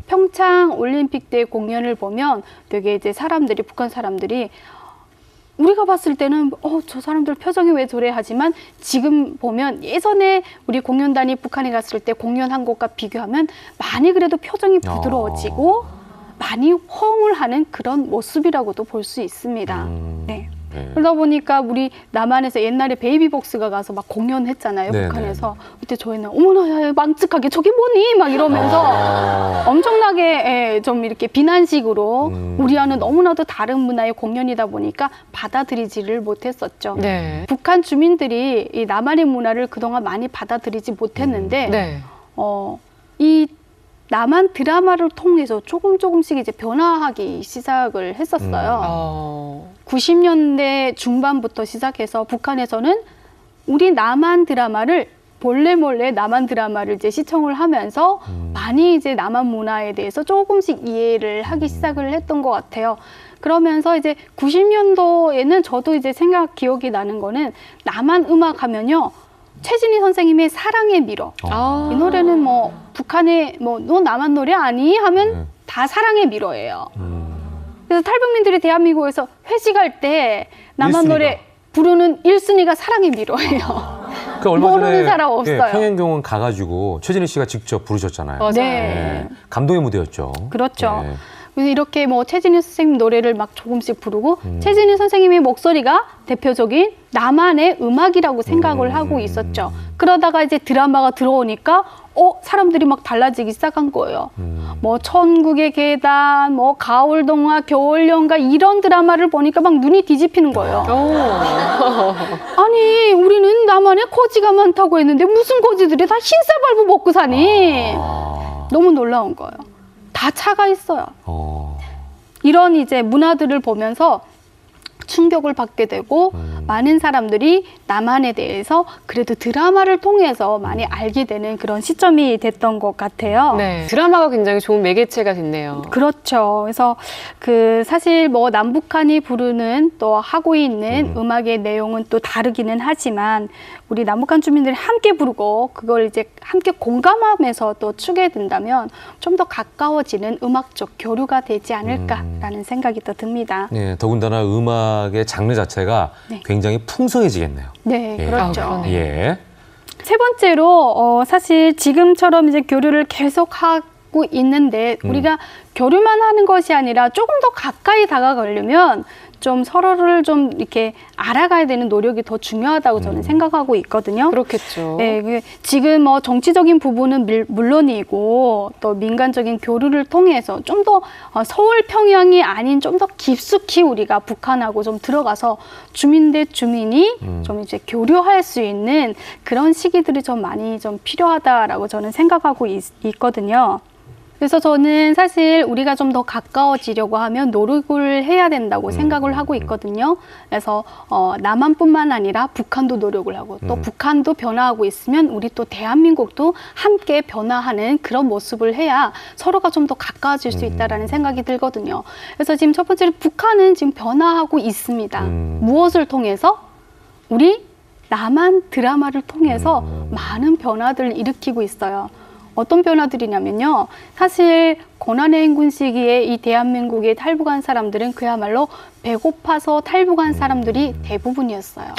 평창 올림픽 때 공연을 보면 되게 이제 사람들이 북한 사람들이 우리가 봤을 때는 저 사람들 표정이 왜 저래 하지만 지금 보면 예전에 우리 공연단이 북한에 갔을 때 공연한 것과 비교하면 많이 그래도 표정이 부드러워지고 많이 호응을 하는 그런 모습이라고도 볼 수 있습니다. 네. 네. 그러다 보니까 우리 남한에서 옛날에 베이비복스가 가서 막 공연했잖아요. 네네. 북한에서. 그때 저희는 어머나 망측하게 저게 뭐니? 막 이러면서 엄청나게 좀 이렇게 비난식으로 우리와는 너무나도 다른 문화의 공연이다 보니까 받아들이지를 못했었죠. 네. 북한 주민들이 이 남한의 문화를 그동안 많이 받아들이지 못했는데 네. 이 남한 드라마를 통해서 조금씩 이제 변화하기 시작을 했었어요. 90년대 중반부터 시작해서 북한에서는 우리 남한 드라마를 몰래 남한 드라마를 이제 시청을 하면서 많이 이제 남한 문화에 대해서 조금씩 이해를 하기 시작을 했던 것 같아요. 그러면서 이제 90년도에는 저도 이제 기억이 나는 거는 남한 음악 하면요. 최진희 선생님의 사랑의 미러. 이 노래는 뭐 북한의 뭐 너 남한 노래 아니? 하면 다 사랑의 미러예요. 그래서 탈북민들이 대한민국에서 회식할 때 남한 1순위가. 노래 부르는 1순위가 사랑의 미러예요. 그 얼마 전에 모르는 사람 없어요. 평행경은 가가지고 최진희 씨가 직접 부르셨잖아요. 맞아요. 네. 감동의 무대였죠. 그렇죠. 네. 그래서 이렇게 뭐 최진희 선생님 노래를 막 조금씩 부르고 최진희 선생님의 목소리가 대표적인 남한의 음악이라고 생각을 하고 있었죠. 그러다가 이제 드라마가 들어오니까 사람들이 막 달라지기 시작한 거예요. 뭐 천국의 계단, 뭐 가을동화, 겨울연가 이런 드라마를 보니까 막 눈이 뒤집히는 거예요. 아니 우리는 남한에 거지가 많다고 했는데 무슨 거지들이 다 흰쌀밥을 먹고 사니? 너무 놀라운 거예요. 다 차가 있어요. 이런 이제 문화들을 보면서 충격을 받게 되고 많은 사람들이 남한에 대해서 그래도 드라마를 통해서 많이 알게 되는 그런 시점이 됐던 것 같아요. 네. 드라마가 굉장히 좋은 매개체가 됐네요. 그렇죠. 그래서 사실 뭐 남북한이 부르는 또 하고 있는 음악의 내용은 또 다르기는 하지만 우리 남북한 주민들이 함께 부르고 그걸 이제 함께 공감하면서 또 추게 된다면 좀 더 가까워지는 음악적 교류가 되지 않을까라는 생각이 또 듭니다. 네, 더군다나 음악의 장르 자체가 네. 굉장히 풍성해지겠네요. 네, 예. 그렇죠. 그러네요. 예. 세 번째로 사실 지금처럼 이제 교류를 계속하고 있는데 우리가 교류만 하는 것이 아니라 조금 더 가까이 다가가려면 좀 서로를 좀 이렇게 알아가야 되는 노력이 더 중요하다고 저는 생각하고 있거든요. 그렇겠죠. 네, 지금 뭐 정치적인 부분은 물론이고 또 민간적인 교류를 통해서 좀 더 서울 평양이 아닌 좀 더 깊숙이 우리가 북한하고 좀 들어가서 주민 대 주민이 좀 이제 교류할 수 있는 그런 시기들이 좀 많이 좀 필요하다라고 저는 생각하고 있거든요. 그래서 저는 사실 우리가 좀 더 가까워지려고 하면 노력을 해야 된다고 생각을 하고 있거든요. 그래서 남한뿐만 아니라 북한도 노력을 하고 또 북한도 변화하고 있으면 우리 또 대한민국도 함께 변화하는 그런 모습을 해야 서로가 좀 더 가까워질 수 있다라는 생각이 들거든요. 그래서 지금 첫 번째로 북한은 지금 변화하고 있습니다. 무엇을 통해서? 우리 남한 드라마를 통해서 많은 변화들을 일으키고 있어요. 어떤 변화들이냐면요. 사실 고난의 행군 시기에 이 대한민국에 탈북한 사람들은 그야말로 배고파서 탈북한 사람들이 대부분이었어요.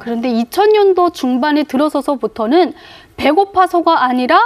그런데 2000년도 중반에 들어서서부터는 배고파서가 아니라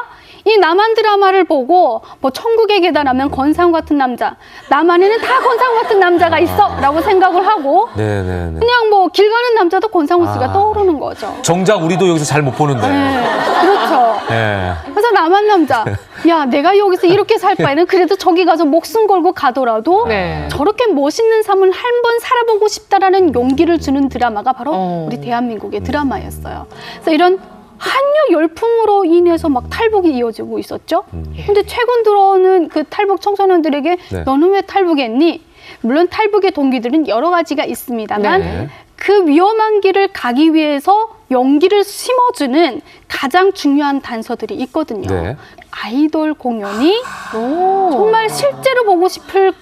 이 남한 드라마를 보고 뭐 천국의 계단 하면 권상우 같은 남자, 남한에는 다 권상우 같은 남자가 있어 라고 생각을 하고 네네네. 그냥 뭐 길 가는 남자도 권상우 씨가 떠오르는 거죠. 정작 우리도 여기서 잘 못 보는데. 네, 그렇죠. 예. 그래서 남한 남자, 야 내가 여기서 이렇게 살 바에는 그래도 저기 가서 목숨 걸고 가더라도 네. 저렇게 멋있는 삶을 한 번 살아보고 싶다라는 용기를 주는 드라마가 바로 우리 대한민국의 드라마였어요. 그래서 이런 한류 열풍으로 인해서 막 탈북이 이어지고 있었죠. 근데 최근 들어오는 그 탈북 청소년들에게 네. 너는 왜 탈북했니? 물론 탈북의 동기들은 여러 가지가 있습니다만 네. 그 위험한 길을 가기 위해서 용기를 심어주는 가장 중요한 단서들이 있거든요. 네. 아이돌 공연이 정말 실제로 보고 싶을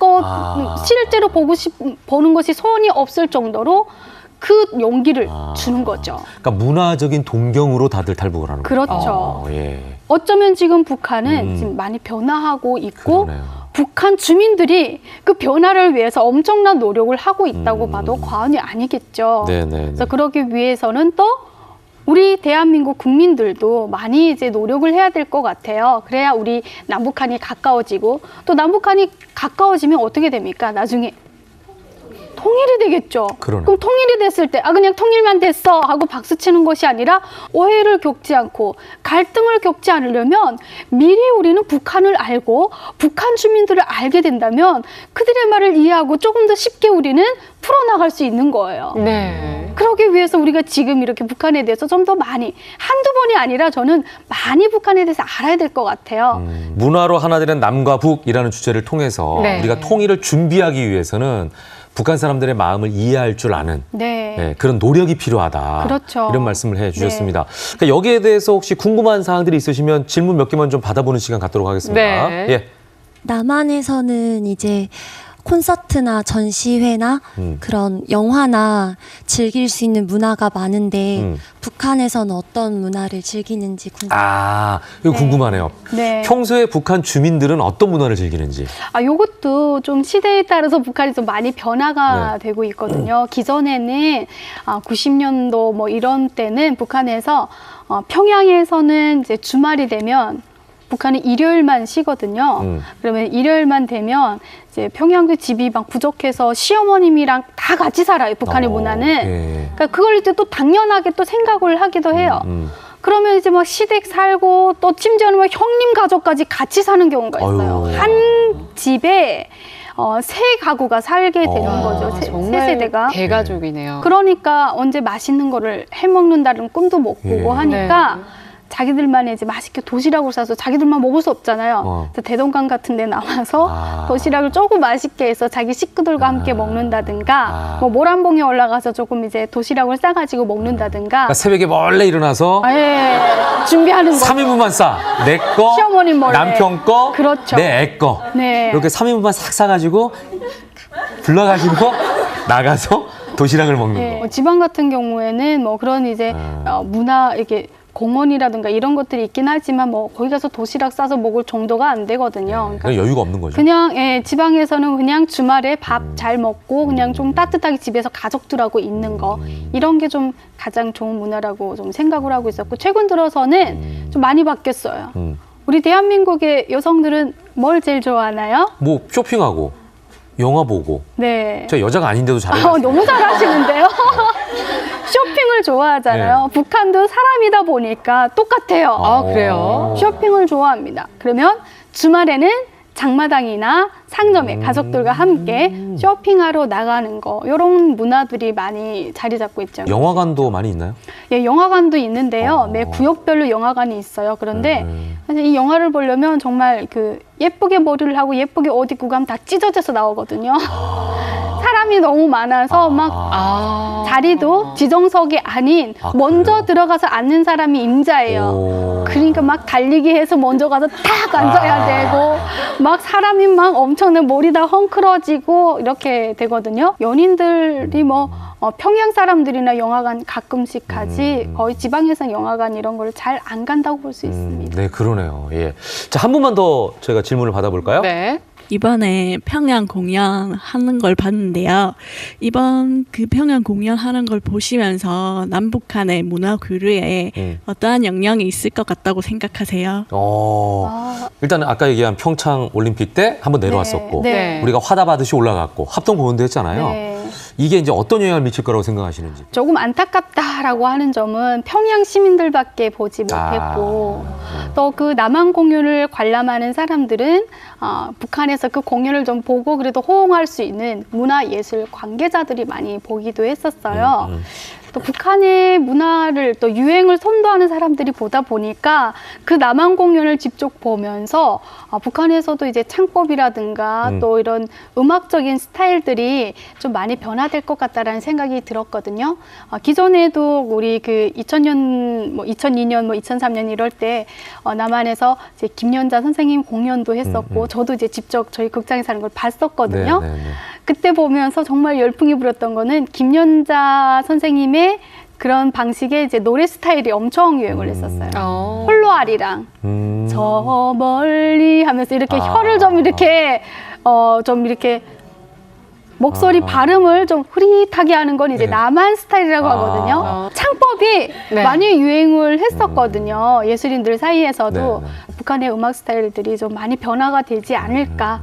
실제로 보는 것이 소원이 없을 정도로 그 용기를 주는 거죠. 그러니까 문화적인 동경으로 다들 탈북을 하는 거예요. 그렇죠. 예. 어쩌면 지금 북한은 지금 많이 변화하고 있고 그러네요. 북한 주민들이 그 변화를 위해서 엄청난 노력을 하고 있다고 봐도 과언이 아니겠죠. 네네. 그래서 그러기 위해서는 또 우리 대한민국 국민들도 많이 이제 노력을 해야 될 것 같아요. 그래야 우리 남북한이 가까워지고 또 남북한이 가까워지면 어떻게 됩니까? 나중에 통일이 되겠죠. 그러네. 그럼 통일이 됐을 때 그냥 통일만 됐어 하고 박수 치는 것이 아니라 오해를 겪지 않고 갈등을 겪지 않으려면 미리 우리는 북한을 알고 북한 주민들을 알게 된다면 그들의 말을 이해하고 조금 더 쉽게 우리는 풀어나갈 수 있는 거예요. 네. 그러기 위해서 우리가 지금 이렇게 북한에 대해서 좀 더 많이, 한두 번이 아니라 저는 많이 북한에 대해서 알아야 될 것 같아요. 문화로 하나 되는 남과 북이라는 주제를 통해서 네. 우리가 통일을 준비하기 위해서는 북한 사람들의 마음을 이해할 줄 아는 네. 네, 그런 노력이 필요하다. 그렇죠. 이런 말씀을 해주셨습니다. 그러니까 여기에 대해서 혹시 궁금한 사항들이 있으시면 질문 몇 개만 좀 받아보는 시간 갖도록 하겠습니다. 네. 예. 남한에서는 이제 콘서트나 전시회나 그런 영화나 즐길 수 있는 문화가 많은데 북한에서는 어떤 문화를 즐기는지 궁금해요. 아, 이거 궁금하네요. 네. 평소에 북한 주민들은 어떤 문화를 즐기는지. 요것도 좀 시대에 따라서 북한이 좀 많이 변화가 되고 있거든요. 기존에는 90년도 뭐 이런 때는 북한에서 평양에서는 이제 주말이 되면 북한은 일요일만 쉬거든요. 그러면 일요일만 되면 이제 평양도 집이 막 부족해서 시어머님이랑 다 같이 살아요. 북한의 문화는. 예. 그러니까 그걸 이제 또 당연하게 또 생각을 하기도 해요. 그러면 이제 막 시댁 살고 또 심지어는 막 형님 가족까지 같이 사는 경우가 있어요. 아유. 한 집에 세 가구가 살게 되는 거죠. 세 정말 세대가. 대가족이네요. 그러니까 언제 맛있는 거를 해 먹는다는 꿈도 못 예. 꾸고 하니까 자기들만 이제 맛있게 도시락을 싸서 자기들만 먹을 수 없잖아요. 그래서 대동강 같은 데 나와서 도시락을 조금 맛있게 해서 자기 식구들과 함께 먹는다든가 뭐 모란봉에 올라가서 조금 이제 도시락을 싸가지고 먹는다든가 그러니까 새벽에 몰래 일어나서 준비하는 거. 3인분만 싸. 내 거, 시어머님 몰래. 남편 거, 그렇죠. 내 애 거. 네. 이렇게 3인분만 싹 싸가지고 불러가지고 나가서 도시락을 먹는 거. 지방 같은 경우에는 뭐 그런 이제 문화 이렇게 공원이라든가 이런 것들이 있긴 하지만 뭐 거기 가서 도시락 싸서 먹을 정도가 안 되거든요. 그러니까 그냥 여유가 없는 거죠. 그냥 지방에서는 그냥 주말에 밥 잘 먹고 그냥 좀 따뜻하게 집에서 가족들하고 있는 거 이런 게 좀 가장 좋은 문화라고 좀 생각을 하고 있었고 최근 들어서는 좀 많이 바뀌었어요. 우리 대한민국의 여성들은 뭘 제일 좋아하나요? 뭐 쇼핑하고 영화 보고. 네. 저 여자가 아닌데도 잘해요. 너무 잘하시는데요. 쇼핑을 좋아하잖아요. 북한도 사람이다 보니까 똑같아요. 아, 그래요? 쇼핑을 좋아합니다. 그러면 주말에는 장마당이나 상점에 가족들과 함께 쇼핑하러 나가는 거 이런 문화들이 많이 자리 잡고 있죠. 영화관도 많이 있나요? 예, 영화관도 있는데요. 매 구역별로 영화관이 있어요. 그런데 사실 이 영화를 보려면 정말 그 예쁘게 머리를 하고 예쁘게 옷 입고 가면 다 찢어져서 나오거든요. 사람이 너무 많아서 막 자리도 지정석이 아닌 먼저 들어가서 앉는 사람이 임자예요. 그러니까 막 달리기 해서 먼저 가서 딱 앉아야 되고 막 사람이 막 엄청난 머리 다 헝클어지고 이렇게 되거든요. 연인들이 뭐 평양 사람들이나 영화관 가끔씩 가지 거의 지방에서는 영화관 이런 걸 잘 안 간다고 볼 수 있습니다. 네, 그러네요. 예. 자, 한 분만 더 저희가 질문을 받아볼까요? 네. 이번에 평양 공연 하는 걸 봤는데요. 이번 그 평양 공연 하는 걸 보시면서 남북한의 문화 교류에 어떠한 영향이 있을 것 같다고 생각하세요? 일단은 아까 얘기한 평창 올림픽 때 한번 내려왔었고 네. 우리가 화답하듯이 올라갔고 합동공연도 했잖아요. 네. 이게 이제 어떤 영향을 미칠 거라고 생각하시는지. 조금 안타깝다라고 하는 점은 평양 시민들밖에 보지 못했고 또 그 남한 공연을 관람하는 사람들은 북한에서 그 공연을 좀 보고 그래도 호응할 수 있는 문화예술 관계자들이 많이 보기도 했었어요. 또 북한의 문화를 또 유행을 선도하는 사람들이 보다 보니까 그 남한 공연을 직접 보면서 북한에서도 이제 창법이라든가 또 이런 음악적인 스타일들이 좀 많이 변화될 것 같다라는 생각이 들었거든요. 기존에도 우리 그 2000년, 뭐 2002년, 뭐 2003년 이럴 때 남한에서 이제 김연자 선생님 공연도 했었고 저도 이제 직접 저희 극장에서 하는 걸 봤었거든요. 네. 그때 보면서 정말 열풍이 불었던 거는 김연자 선생님의 그런 방식의 이제 노래 스타일이 엄청 유행을 했었어요. 홀로아리랑 저 멀리 하면서 이렇게 혀를 좀 이렇게 좀 이렇게 목소리 발음을 좀 흐릿하게 하는 건 이제 남한 스타일이라고 하거든요. 창법이 많이 유행을 했었거든요. 예술인들 사이에서도 북한의 음악 스타일들이 좀 많이 변화가 되지 않을까.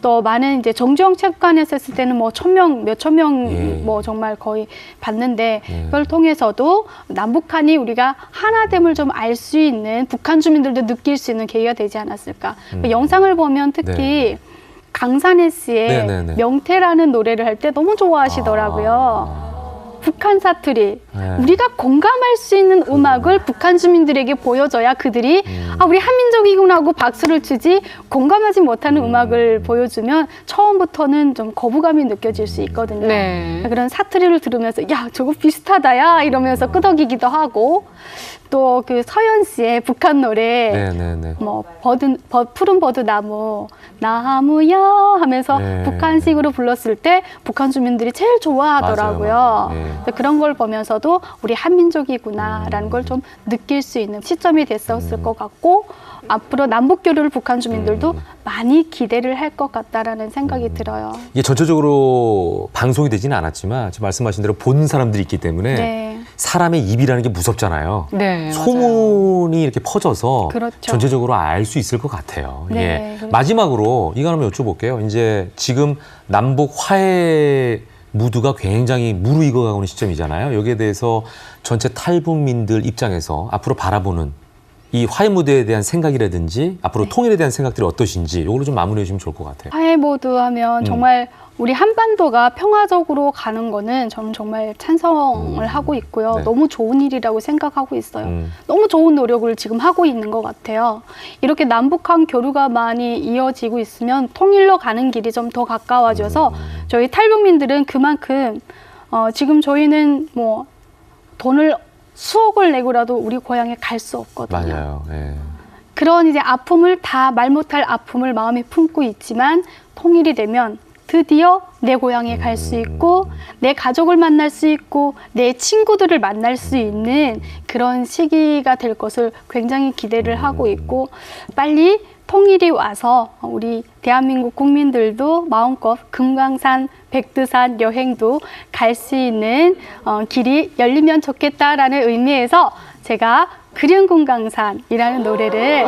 또 많은 이제 정주영 체육관에서 했을 때는 뭐 1,000명, 몇천 명 예. 뭐 정말 거의 봤는데 그걸 통해서도 남북한이 우리가 하나됨을 좀 알 수 있는 북한 주민들도 느낄 수 있는 계기가 되지 않았을까. 그 영상을 보면 특히 강산혜 씨의 네네네. 명태라는 노래를 할 때 너무 좋아하시더라고요. 북한 사투리. 네. 우리가 공감할 수 있는 음악을 북한 주민들에게 보여줘야 그들이 아, 우리 한민족이구나 하고 박수를 치지 공감하지 못하는 음악을 보여주면 처음부터는 좀 거부감이 느껴질 수 있거든요. 네. 그런 사투리를 들으면서 야, 저거 비슷하다 야 이러면서 끄덕이기도 하고 또 그 서현 씨의 북한 노래 네네네. 뭐 푸른 버드 나무 나무야 하면서 네. 북한식으로 불렀을 때 북한 주민들이 제일 좋아하더라고요. 맞아요. 네. 그래서 그런 걸 보면서도 우리 한민족이구나라는 걸 좀 느낄 수 있는 시점이 됐었을 것 같고 앞으로 남북 교류를 북한 주민들도 많이 기대를 할 것 같다라는 생각이 들어요. 이게 전체적으로 방송이 되지는 않았지만 지금 말씀하신 대로 본 사람들이 있기 때문에 네. 사람의 입이라는 게 무섭잖아요. 네, 맞아요. 소문이 이렇게 퍼져서 그렇죠. 전체적으로 알 수 있을 것 같아요. 네, 예. 그렇죠. 마지막으로 이거 한번 여쭤볼게요. 이제 지금 남북 화해 무드가 굉장히 무르익어가고 있는 시점이잖아요. 여기에 대해서 전체 탈북민들 입장에서 앞으로 바라보는 이 화해 무대에 대한 생각이라든지 앞으로 통일에 대한 생각들이 어떠신지 이걸로 좀 마무리해 주시면 좋을 것 같아요. 화해 모드 하면 정말 우리 한반도가 평화적으로 가는 거는 저는 정말 찬성을 하고 있고요. 네. 너무 좋은 일이라고 생각하고 있어요. 너무 좋은 노력을 지금 하고 있는 것 같아요. 이렇게 남북한 교류가 많이 이어지고 있으면 통일로 가는 길이 좀 더 가까워져서 저희 탈북민들은 그만큼 지금 저희는 뭐 돈을 수억을 내고라도 우리 고향에 갈 수 없거든요. 맞아요. 예. 그런 이제 아픔을 다 말 못할 아픔을 마음에 품고 있지만 통일이 되면 드디어 내 고향에 갈 수 있고 내 가족을 만날 수 있고 내 친구들을 만날 수 있는 그런 시기가 될 것을 굉장히 기대를 하고 있고 빨리 통일이 와서 우리 대한민국 국민들도 마음껏 금강산, 백두산 여행도 갈 수 있는 길이 열리면 좋겠다라는 의미에서 제가 그리운 금강산이라는 노래를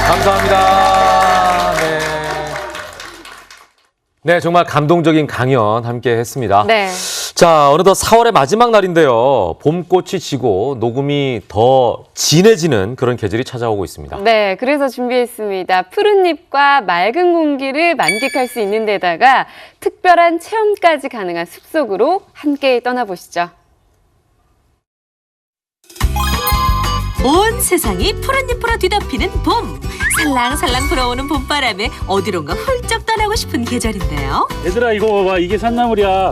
감사합니다. 네. 네, 정말 감동적인 강연 함께 했습니다. 네. 자, 어느덧 4월의 마지막 날인데요. 봄꽃이 지고 녹음이 더 진해지는 그런 계절이 찾아오고 있습니다. 네, 그래서 준비했습니다. 푸른 잎과 맑은 공기를 만끽할 수 있는 데다가 특별한 체험까지 가능한 숲속으로 함께 떠나보시죠. 온 세상이 푸른 잎으로 뒤덮이는 봄. 살랑살랑 불어오는 봄바람에 어디론가 훌쩍 떠나고 싶은 계절인데요. 얘들아 이거 봐봐, 이게 산나물이야.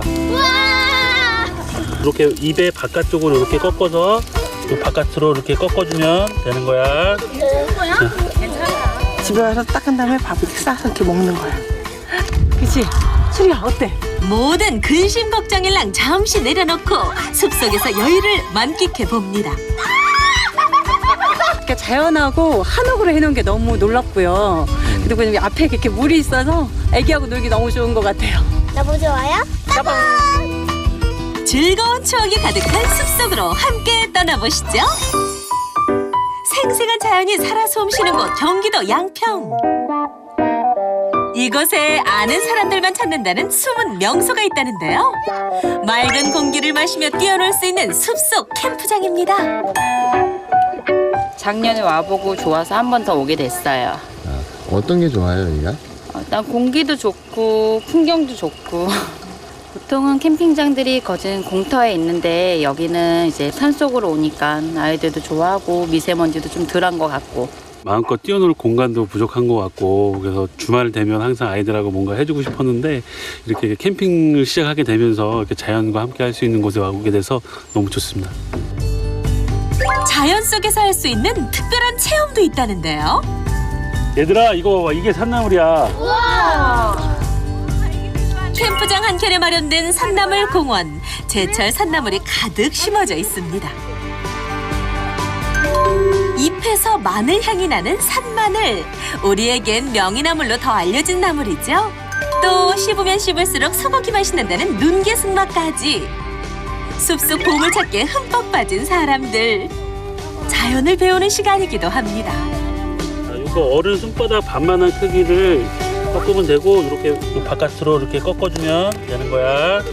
이렇게 입에 바깥쪽으로 이렇게 꺾어서 또 바깥으로 이렇게 꺾어주면 되는 거야. 집에 와서 닦은 다음에 밥을 이렇게 싸서 이렇게 먹는 거야. 그치? 수리야 어때? 모든 근심 걱정일랑 잠시 내려놓고 숲속에서 여유를 만끽해 봅니다. 이렇게 자연하고 한옥으로 해놓은 게 너무 놀랍고요. 그리고 여기 앞에 이렇게 물이 있어서 애기하고 놀기 너무 좋은 것 같아요. 너무 좋아요? 즐거운 추억이 가득한 숲속으로 함께 떠나보시죠. 생생한 자연이 살아 숨쉬는 곳 경기도 양평. 이곳에 아는 사람들만 찾는다는 숨은 명소가 있다는데요. 맑은 공기를 마시며 뛰어놀 수 있는 숲속 캠프장입니다. 작년에 와보고 좋아서 한 번 더 오게 됐어요. 어떤 게 좋아요, 여기가? 일단 공기도 좋고 풍경도 좋고. 보통은 캠핑장들이 거진 공터에 있는데 여기는 이제 산속으로 오니까 아이들도 좋아하고 미세먼지도 좀 덜한 것 같고. 마음껏 뛰어놀 공간도 부족한 것 같고, 그래서 주말 되면 항상 아이들하고 뭔가 해주고 싶었는데 이렇게 캠핑을 시작하게 되면서 이렇게 자연과 함께 할 수 있는 곳에 오게 돼서 너무 좋습니다. 자연 속에서 할 수 있는 특별한 체험도 있다는데요. 얘들아 이거 봐봐, 이게 산나물이야. 캠프장 한켠에 마련된 산나물 공원. 제철 산나물이 가득 심어져 있습니다. 잎에서 마늘 향이 나는 산마늘. 우리에겐 명이나물로 더 알려진 나물이죠. 또 씹으면 씹을수록 소고기 맛이 난다는 눈개순맛까지. 숲속 보물찾기에 흠뻑 빠진 사람들. 자연을 배우는 시간이기도 합니다. 이거 어른 손바닥 반만한 크기를 꺾으면 되고, 이렇게 바깥으로 이렇게 꺾어주면 되는 거야.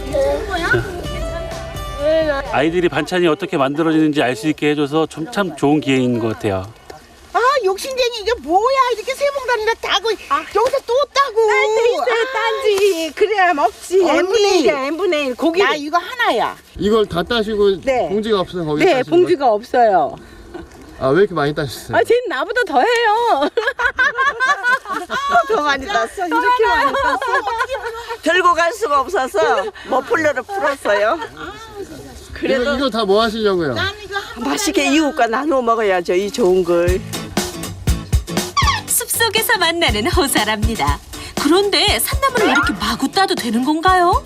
아이들이 반찬이 어떻게 만들어지는지 알 수 있게 해줘서 참 좋은 기회인 것 같아요. 아 욕심쟁이 이게 뭐야? 이렇게 세 봉다리나 따고 여기서 또 따고. 딸도 있어요, 딴지. 그래야 먹지. N분의 1이야, N분의 1. 고기. 나 이거 하나야. 이걸 다 따시고 네. 봉지가 없어서 거기 네, 봉지가 없어요. 아, 왜 이렇게 많이 따셨어요? 아, 쟤는 나보다 더 해요. 더 많이 땄어. 이렇게 많이 땄어. 들고 갈 수가 없어서 머플러를 풀었어요. 그래도 이거 다 뭐 하시려고요? 맛있게 이웃과 나눠 먹어야죠, 이 좋은 걸. 숲속에서 만나는 호사랍니다. 그런데 산나물을 이렇게 마구 따도 되는 건가요?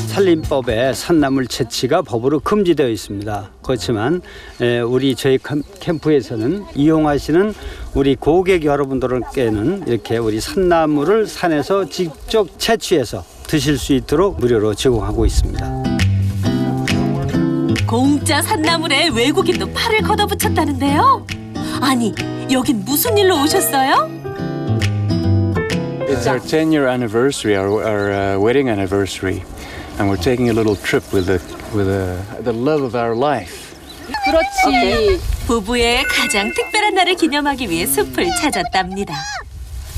산림법에 산나물 채취가 법으로 금지되어 있습니다. 그렇지만 저희 캠프에서는 이용하시는 우리 고객 여러분들께는 이렇게 우리 산나물을 산에서 직접 채취해서 드실 수 있도록 무료로 제공하고 있습니다. 공짜 산나물에 외국인도 팔을 걷어붙였다는데요. 아니, 여긴 무슨 일로 오셨어요? It's our 10-year anniversary, our wedding anniversary, and we're taking a little trip with the love of our life. 그렇지. 부부의 가장 특별한 날을 기념하기 위해 숲을 찾았답니다.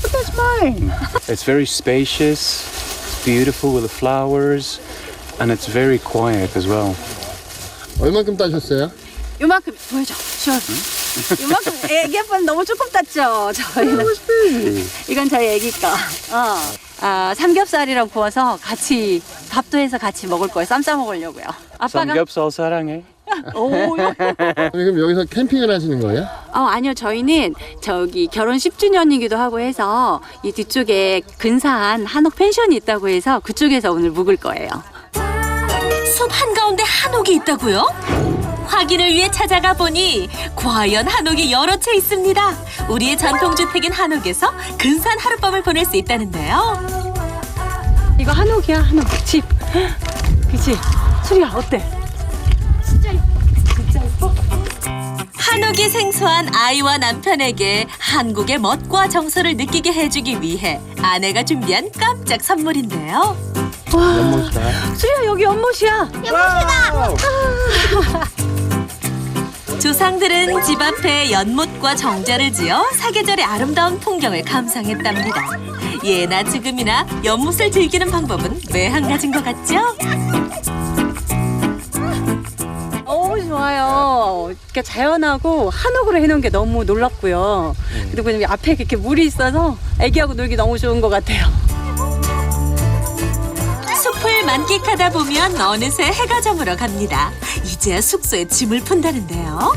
That's mine. It's very spacious, it's beautiful with the flowers, and it's very quiet as well. 얼마큼 따셨어요? 요만큼 보여줘. 요만큼 애기 아빠는 너무 조금 땄죠. 저희는. 이건 저희 애기 거. 삼겹살이랑 구워서 같이 밥도 해서 같이 먹을 거예요. 쌈 싸 먹으려고요. 아빠가 삼겹살 사랑해. 그럼 여기서 캠핑을 하시는 거예요? 아니요. 저희는 저기 결혼 10주년이기도 하고 해서 이 뒤쪽에 근사한 한옥 펜션이 있다고 해서 그쪽에서 오늘 묵을 거예요. 숲 한가운데 한옥이 있다고요? 확인을 위해 찾아가 보니 과연 한옥이 여러 채 있습니다. 우리의 전통주택인 한옥에서 근사한 하룻밤을 보낼 수 있다는데요. 이거 한옥이야, 한옥. 집. 그치? 수리야, 어때? 한옥이 생소한 아이와 남편에게 한국의 멋과 정서를 느끼게 해주기 위해 아내가 준비한 깜짝 선물인데요. 와, 수리야, 여기 연못이야. 연못이다. 조상들은 집 앞에 연못과 정자를 지어 사계절의 아름다운 풍경을 감상했답니다. 예나 지금이나 연못을 즐기는 방법은 매 한 가지인 것 같죠? 좋아요. 그러니까 자연하고 한옥으로 해놓은 게 너무 놀랍고요. 그리고 앞에 이렇게 물이 있어서 애기하고 놀기 너무 좋은 것 같아요. 숲을 만끽하다 보면 어느새 해가 저물어 갑니다. 이제야 숙소에 짐을 푼다는데요.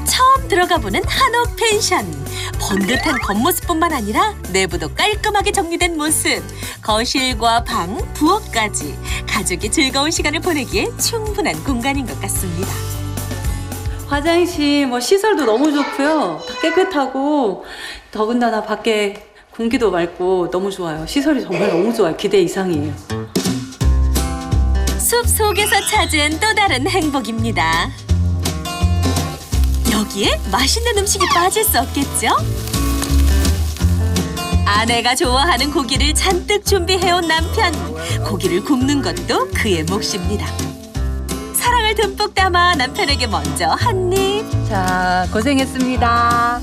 처음 들어가 보는 한옥 펜션. 번듯한 겉모습뿐만 아니라 내부도 깔끔하게 정리된 모습. 거실과 방, 부엌까지 가족이 즐거운 시간을 보내기에 충분한 공간인 것 같습니다. 화장실, 시설도 너무 좋고요. 다 깨끗하고 더군다나 밖에 공기도 맑고 너무 좋아요. 시설이 정말 너무 좋아요. 기대 이상이에요. 숲 속에서 찾은 또 다른 행복입니다. 여기에 맛있는 음식이 빠질 수 없겠죠? 아내가 좋아하는 고기를 잔뜩 준비해온 남편. 고기를 굽는 것도 그의 몫입니다. 사랑을 듬뿍 담아 남편에게 먼저 한 입. 자, 고생했습니다.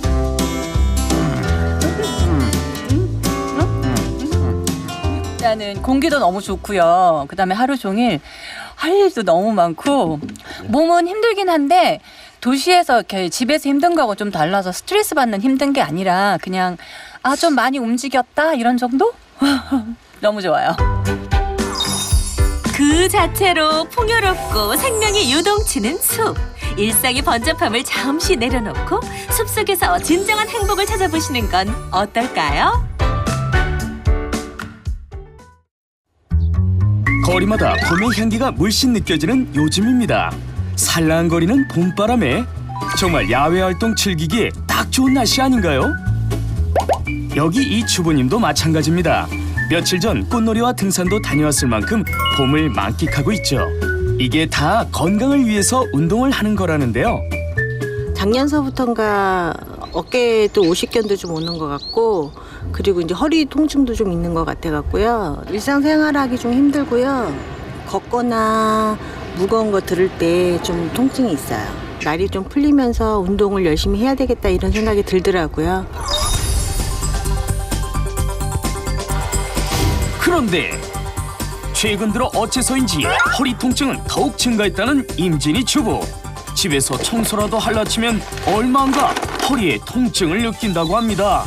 일단은 공기도 너무 좋고요. 그다음에 하루 종일 할 일도 너무 많고 몸은 힘들긴 한데 도시에서 이렇게 집에서 힘든 거하고 좀 달라서 스트레스 받는 힘든 게 아니라 그냥 좀 많이 움직였다 이런 정도? 너무 좋아요. 그 자체로 풍요롭고 생명이 유동치는 숲. 일상의 번잡함을 잠시 내려놓고 숲속에서 진정한 행복을 찾아보시는 건 어떨까요? 거리마다 봄의 향기가 물씬 느껴지는 요즘입니다. 살랑거리는 봄바람에 정말 야외 활동 즐기기에 딱 좋은 날씨 아닌가요? 여기 이 주부님도 마찬가지입니다. 며칠 전 꽃놀이와 등산도 다녀왔을 만큼 봄을 만끽하고 있죠. 이게 다 건강을 위해서 운동을 하는 거라는데요. 작년서부터인가 어깨에도 오십견도 좀 오는 것 같고, 그리고 이제 허리 통증도 좀 있는 것 같아갖고요. 일상생활하기 좀 힘들고요. 걷거나 무거운 거 들을 때 좀 통증이 있어요. 날이 좀 풀리면서 운동을 열심히 해야 되겠다 이런 생각이 들더라고요. 그런데 최근 들어 어째서인지 허리 통증은 더욱 증가했다는 임진희 주부. 집에서 청소라도 할라치면 얼마인가 허리에 통증을 느낀다고 합니다.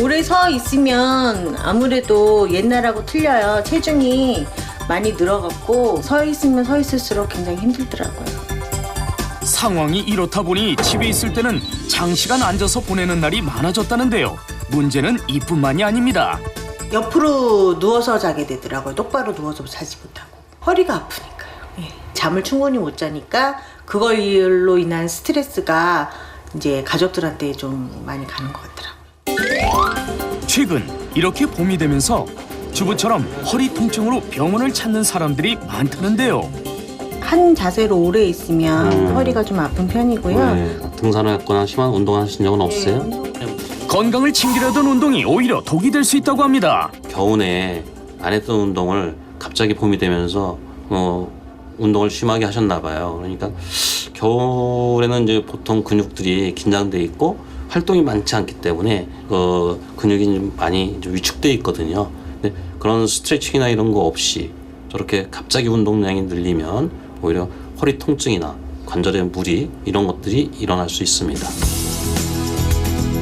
오래 서 있으면 아무래도 옛날하고 틀려요. 체중이 많이 늘어갔고 서 있으면 서 있을수록 굉장히 힘들더라고요. 상황이 이렇다 보니 집에 있을 때는 장시간 앉아서 보내는 날이 많아졌다는데요. 문제는 이뿐만이 아닙니다. 옆으로 누워서 자게 되더라고요. 똑바로 누워서 자지 못하고. 허리가 아프니까요. 예. 잠을 충분히 못 자니까 그걸로 인한 스트레스가 이제 가족들한테 좀 많이 가는 것 같더라고요. 최근 이렇게 봄이 되면서 주부처럼 허리 통증으로 병원을 찾는 사람들이 많다는데요. 한 자세로 오래 있으면 허리가 좀 아픈 편이고요. 등산을 했거나 심한 운동을 하신 적은 없어요? 건강을 챙기려던 운동이 오히려 독이 될 수 있다고 합니다. 겨우내 안 했던 운동을 갑자기 봄이 되면서 운동을 심하게 하셨나 봐요. 그러니까 겨울에는 이제 보통 근육들이 긴장돼 있고 활동이 많지 않기 때문에 근육이 좀 많이 위축돼 있거든요. 근데 그런 스트레칭이나 이런 거 없이 저렇게 갑자기 운동량이 늘리면 오히려 허리 통증이나 관절의 무리 이런 것들이 일어날 수 있습니다.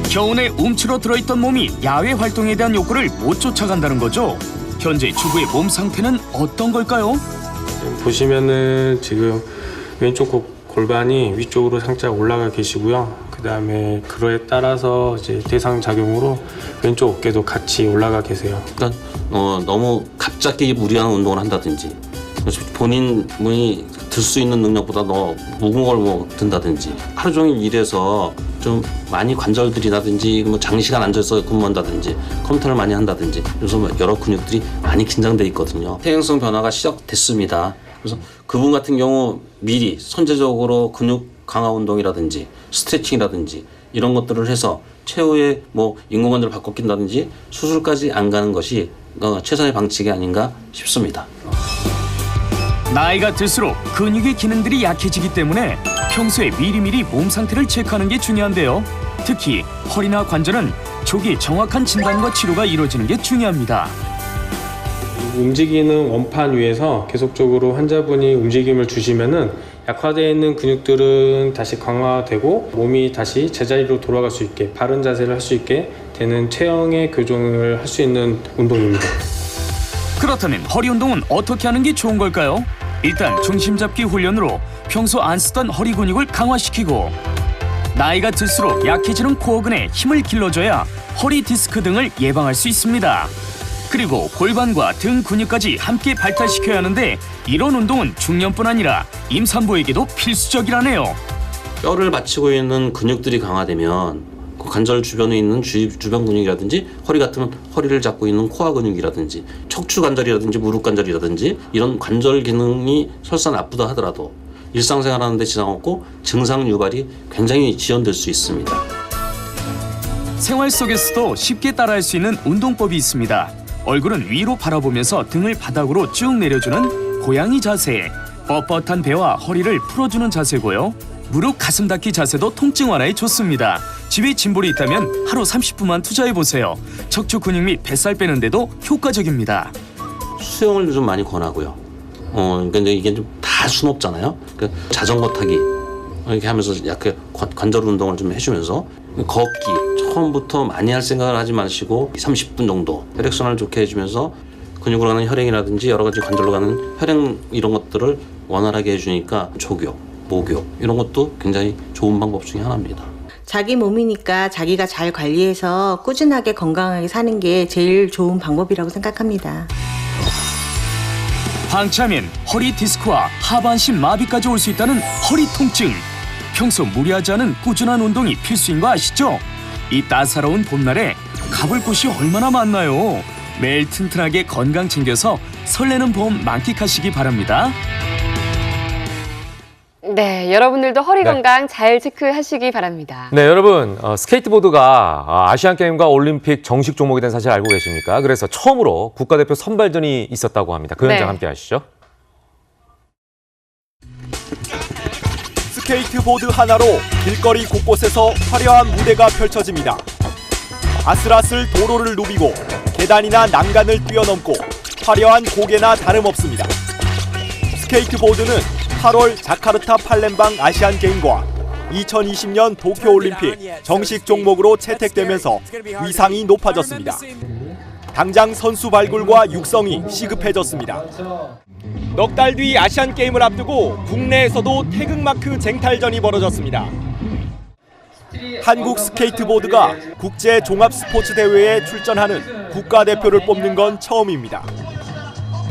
겨우내 움츠러 들어있던 몸이 야외 활동에 대한 욕구를 못 쫓아간다는 거죠. 현재 주부의 몸 상태는 어떤 걸까요? 보시면은 지금 왼쪽 골반이 위쪽으로 살짝 올라가 계시고요. 그 다음에 그거에 따라서 이제 대상 작용으로 왼쪽 어깨도 같이 올라가 계세요. 그러니까 너무 갑자기 무리한 운동을 한다든지 본인이 들 수 있는 능력보다 더 무거운 걸 든다든지 하루 종일 일해서 좀 많이 관절들이라든지 장시간 앉아서 근무한다든지 컴퓨터를 많이 한다든지 그래서 여러 근육들이 많이 긴장돼 있거든요. 퇴행성 변화가 시작됐습니다. 그래서 그분 같은 경우 미리 선제적으로 근육 강화 운동이라든지 스트레칭이라든지 이런 것들을 해서 최후의 인공관절을 바꿔 낀다든지 수술까지 안 가는 것이 최선의 방책이 아닌가 싶습니다. 나이가 들수록 근육의 기능들이 약해지기 때문에 평소에 미리미리 몸 상태를 체크하는 게 중요한데요. 특히 허리나 관절은 조기 정확한 진단과 치료가 이루어지는 게 중요합니다. 움직이는 원판 위에서 계속적으로 환자분이 움직임을 주시면은 약화되어 있는 근육들은 다시 강화되고 몸이 다시 제자리로 돌아갈 수 있게 바른 자세를 할 수 있게 되는 체형의 교정을 할 수 있는 운동입니다. 그렇다면 허리 운동은 어떻게 하는 게 좋은 걸까요? 일단 중심 잡기 훈련으로 평소 안 쓰던 허리 근육을 강화시키고 나이가 들수록 약해지는 코어근에 힘을 길러줘야 허리 디스크 등을 예방할 수 있습니다. 그리고 골반과 등 근육까지 함께 발달시켜야 하는데 이런 운동은 중년뿐 아니라 임산부에게도 필수적이라네요. 뼈를 받치고 있는 근육들이 강화되면 그 관절 주변에 있는 주변 근육이라든지 허리 같으면 허리를 잡고 있는 코어 근육이라든지 척추 관절이라든지 무릎 관절이라든지 이런 관절 기능이 설사 나쁘다 하더라도 일상생활하는 데 지장 없고 증상 유발이 굉장히 지연될 수 있습니다. 생활 속에서도 쉽게 따라할 수 있는 운동법이 있습니다. 얼굴은 위로 바라보면서 등을 바닥으로 쭉 내려주는 고양이 자세, 뻣뻣한 배와 허리를 풀어주는 자세고요. 무릎 가슴 닫기 자세도 통증 완화에 좋습니다. 집에 짐볼이 있다면 하루 30분만 투자해보세요. 척추 근육 및 뱃살 빼는 데도 효과적입니다. 수영을 좀 많이 권하고요. 근데 이게 좀 다 수놓잖아요. 그러니까 자전거 타기 이렇게 하면서 약간 관절 운동을 좀 해주면서 걷기 처음부터 많이 할 생각을 하지 마시고 30분 정도 혈액순환을 좋게 해주면서 근육으로 가는 혈행이라든지 여러 가지 관절로 가는 혈행 이런 것들을 원활하게 해주니까 조교, 목욕 이런 것도 굉장히 좋은 방법 중에 하나입니다. 자기 몸이니까 자기가 잘 관리해서 꾸준하게 건강하게 사는 게 제일 좋은 방법이라고 생각합니다. 방치하면 허리 디스크와 하반신 마비까지 올 수 있다는 허리 통증. 평소 무리하지 않은 꾸준한 운동이 필수인 거 아시죠? 이 따사로운 봄날에 가볼 곳이 얼마나 많나요? 매일 튼튼하게 건강 챙겨서 설레는 봄 만끽하시기 바랍니다. 네, 여러분들도 허리 네. 건강 잘 체크하시기 바랍니다. 네, 여러분 스케이트보드가 아시안게임과 올림픽 정식 종목이 된 사실 알고 계십니까? 그래서 처음으로 국가대표 선발전이 있었다고 합니다. 그 현장 네. 함께 하시죠. 스케이트보드 하나로 길거리 곳곳에서 화려한 무대가 펼쳐집니다. 아슬아슬 도로를 누비고 계단이나 난간을 뛰어넘고 화려한 고개나 다름없습니다. 스케이트보드는 8월 자카르타 팔렘방 아시안게임과 2020년 도쿄올림픽 정식 종목으로 채택되면서 위상이 높아졌습니다. 당장 선수 발굴과 육성이 시급해졌습니다. 넉 달 뒤 아시안게임을 앞두고 국내에서도 태극마크 쟁탈전이 벌어졌습니다. 한국 스케이트보드가 국제 종합 스포츠 대회에 출전하는 국가대표를 뽑는 건 처음입니다.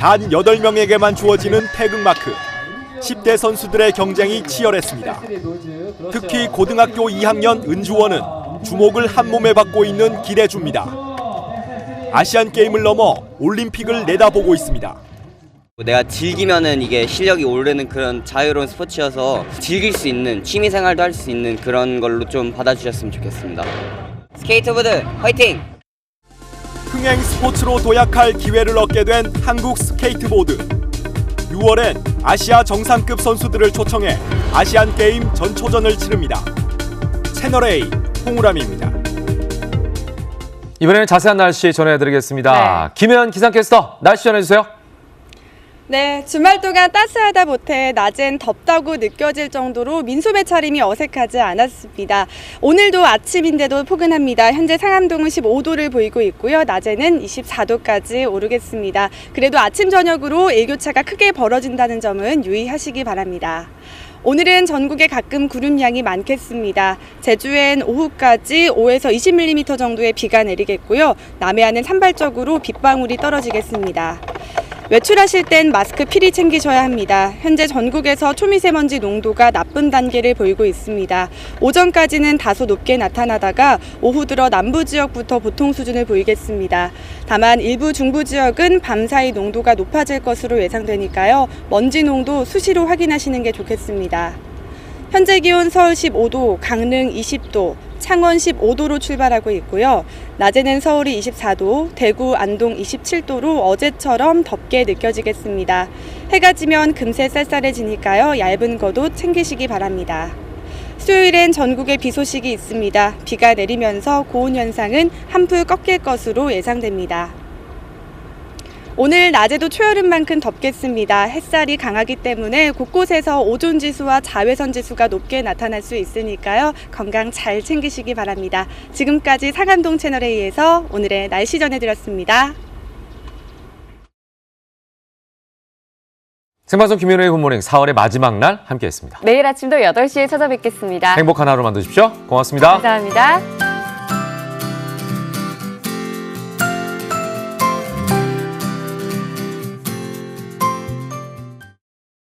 단 8명에게만 주어지는 태극마크. 10대 선수들의 경쟁이 치열했습니다. 특히 고등학교 2학년 은주원은 주목을 한몸에 받고 있는 기대주입니다. 아시안게임을 넘어 올림픽을 내다보고 있습니다. 내가 즐기면은 이게 실력이 오르는 그런 자유로운 스포츠여서 즐길 수 있는 취미생활도 할 수 있는 그런 걸로 좀 받아주셨으면 좋겠습니다. 스케이트보드 화이팅! 흥행 스포츠로 도약할 기회를 얻게 된 한국 스케이트보드. 6월엔 아시아 정상급 선수들을 초청해 아시안게임 전초전을 치릅니다. 채널A 홍우람입니다. 이번에는 자세한 날씨 전해드리겠습니다. 김혜연 기상캐스터 날씨 전해주세요. 네, 주말 동안 따스하다 못해 낮엔 덥다고 느껴질 정도로 민소매 차림이 어색하지 않았습니다. 오늘도 아침인데도 포근합니다. 현재 상암동은 15도를 보이고 있고요. 낮에는 24도까지 오르겠습니다. 그래도 아침 저녁으로 일교차가 크게 벌어진다는 점은 유의하시기 바랍니다. 오늘은 전국에 가끔 구름량이 많겠습니다. 제주엔 오후까지 5에서 20mm 정도의 비가 내리겠고요. 남해안은 산발적으로 빗방울이 떨어지겠습니다. 외출하실 땐 마스크 필히 챙기셔야 합니다. 현재 전국에서 초미세먼지 농도가 나쁜 단계를 보이고 있습니다. 오전까지는 다소 높게 나타나다가 오후 들어 남부 지역부터 보통 수준을 보이겠습니다. 다만 일부 중부 지역은 밤사이 농도가 높아질 것으로 예상되니까요. 먼지 농도 수시로 확인하시는 게 좋겠습니다. 현재 기온 서울 15도, 강릉 20도, 창원 15도로 출발하고 있고요. 낮에는 서울이 24도, 대구, 안동 27도로 어제처럼 덥게 느껴지겠습니다. 해가 지면 금세 쌀쌀해지니까요. 얇은 겉옷 챙기시기 바랍니다. 수요일엔 전국에 비 소식이 있습니다. 비가 내리면서 고온 현상은 한풀 꺾일 것으로 예상됩니다. 오늘 낮에도 초여름만큼 덥겠습니다. 햇살이 강하기 때문에 곳곳에서 오존지수와 자외선지수가 높게 나타날 수 있으니까요. 건강 잘 챙기시기 바랍니다. 지금까지 상암동 채널A에서 오늘의 날씨 전해드렸습니다. 생방송 김현우의 굿모닝 4월의 마지막 날 함께했습니다. 내일 아침도 8시에 찾아뵙겠습니다. 행복한 하루 만드십시오. 고맙습니다. 감사합니다.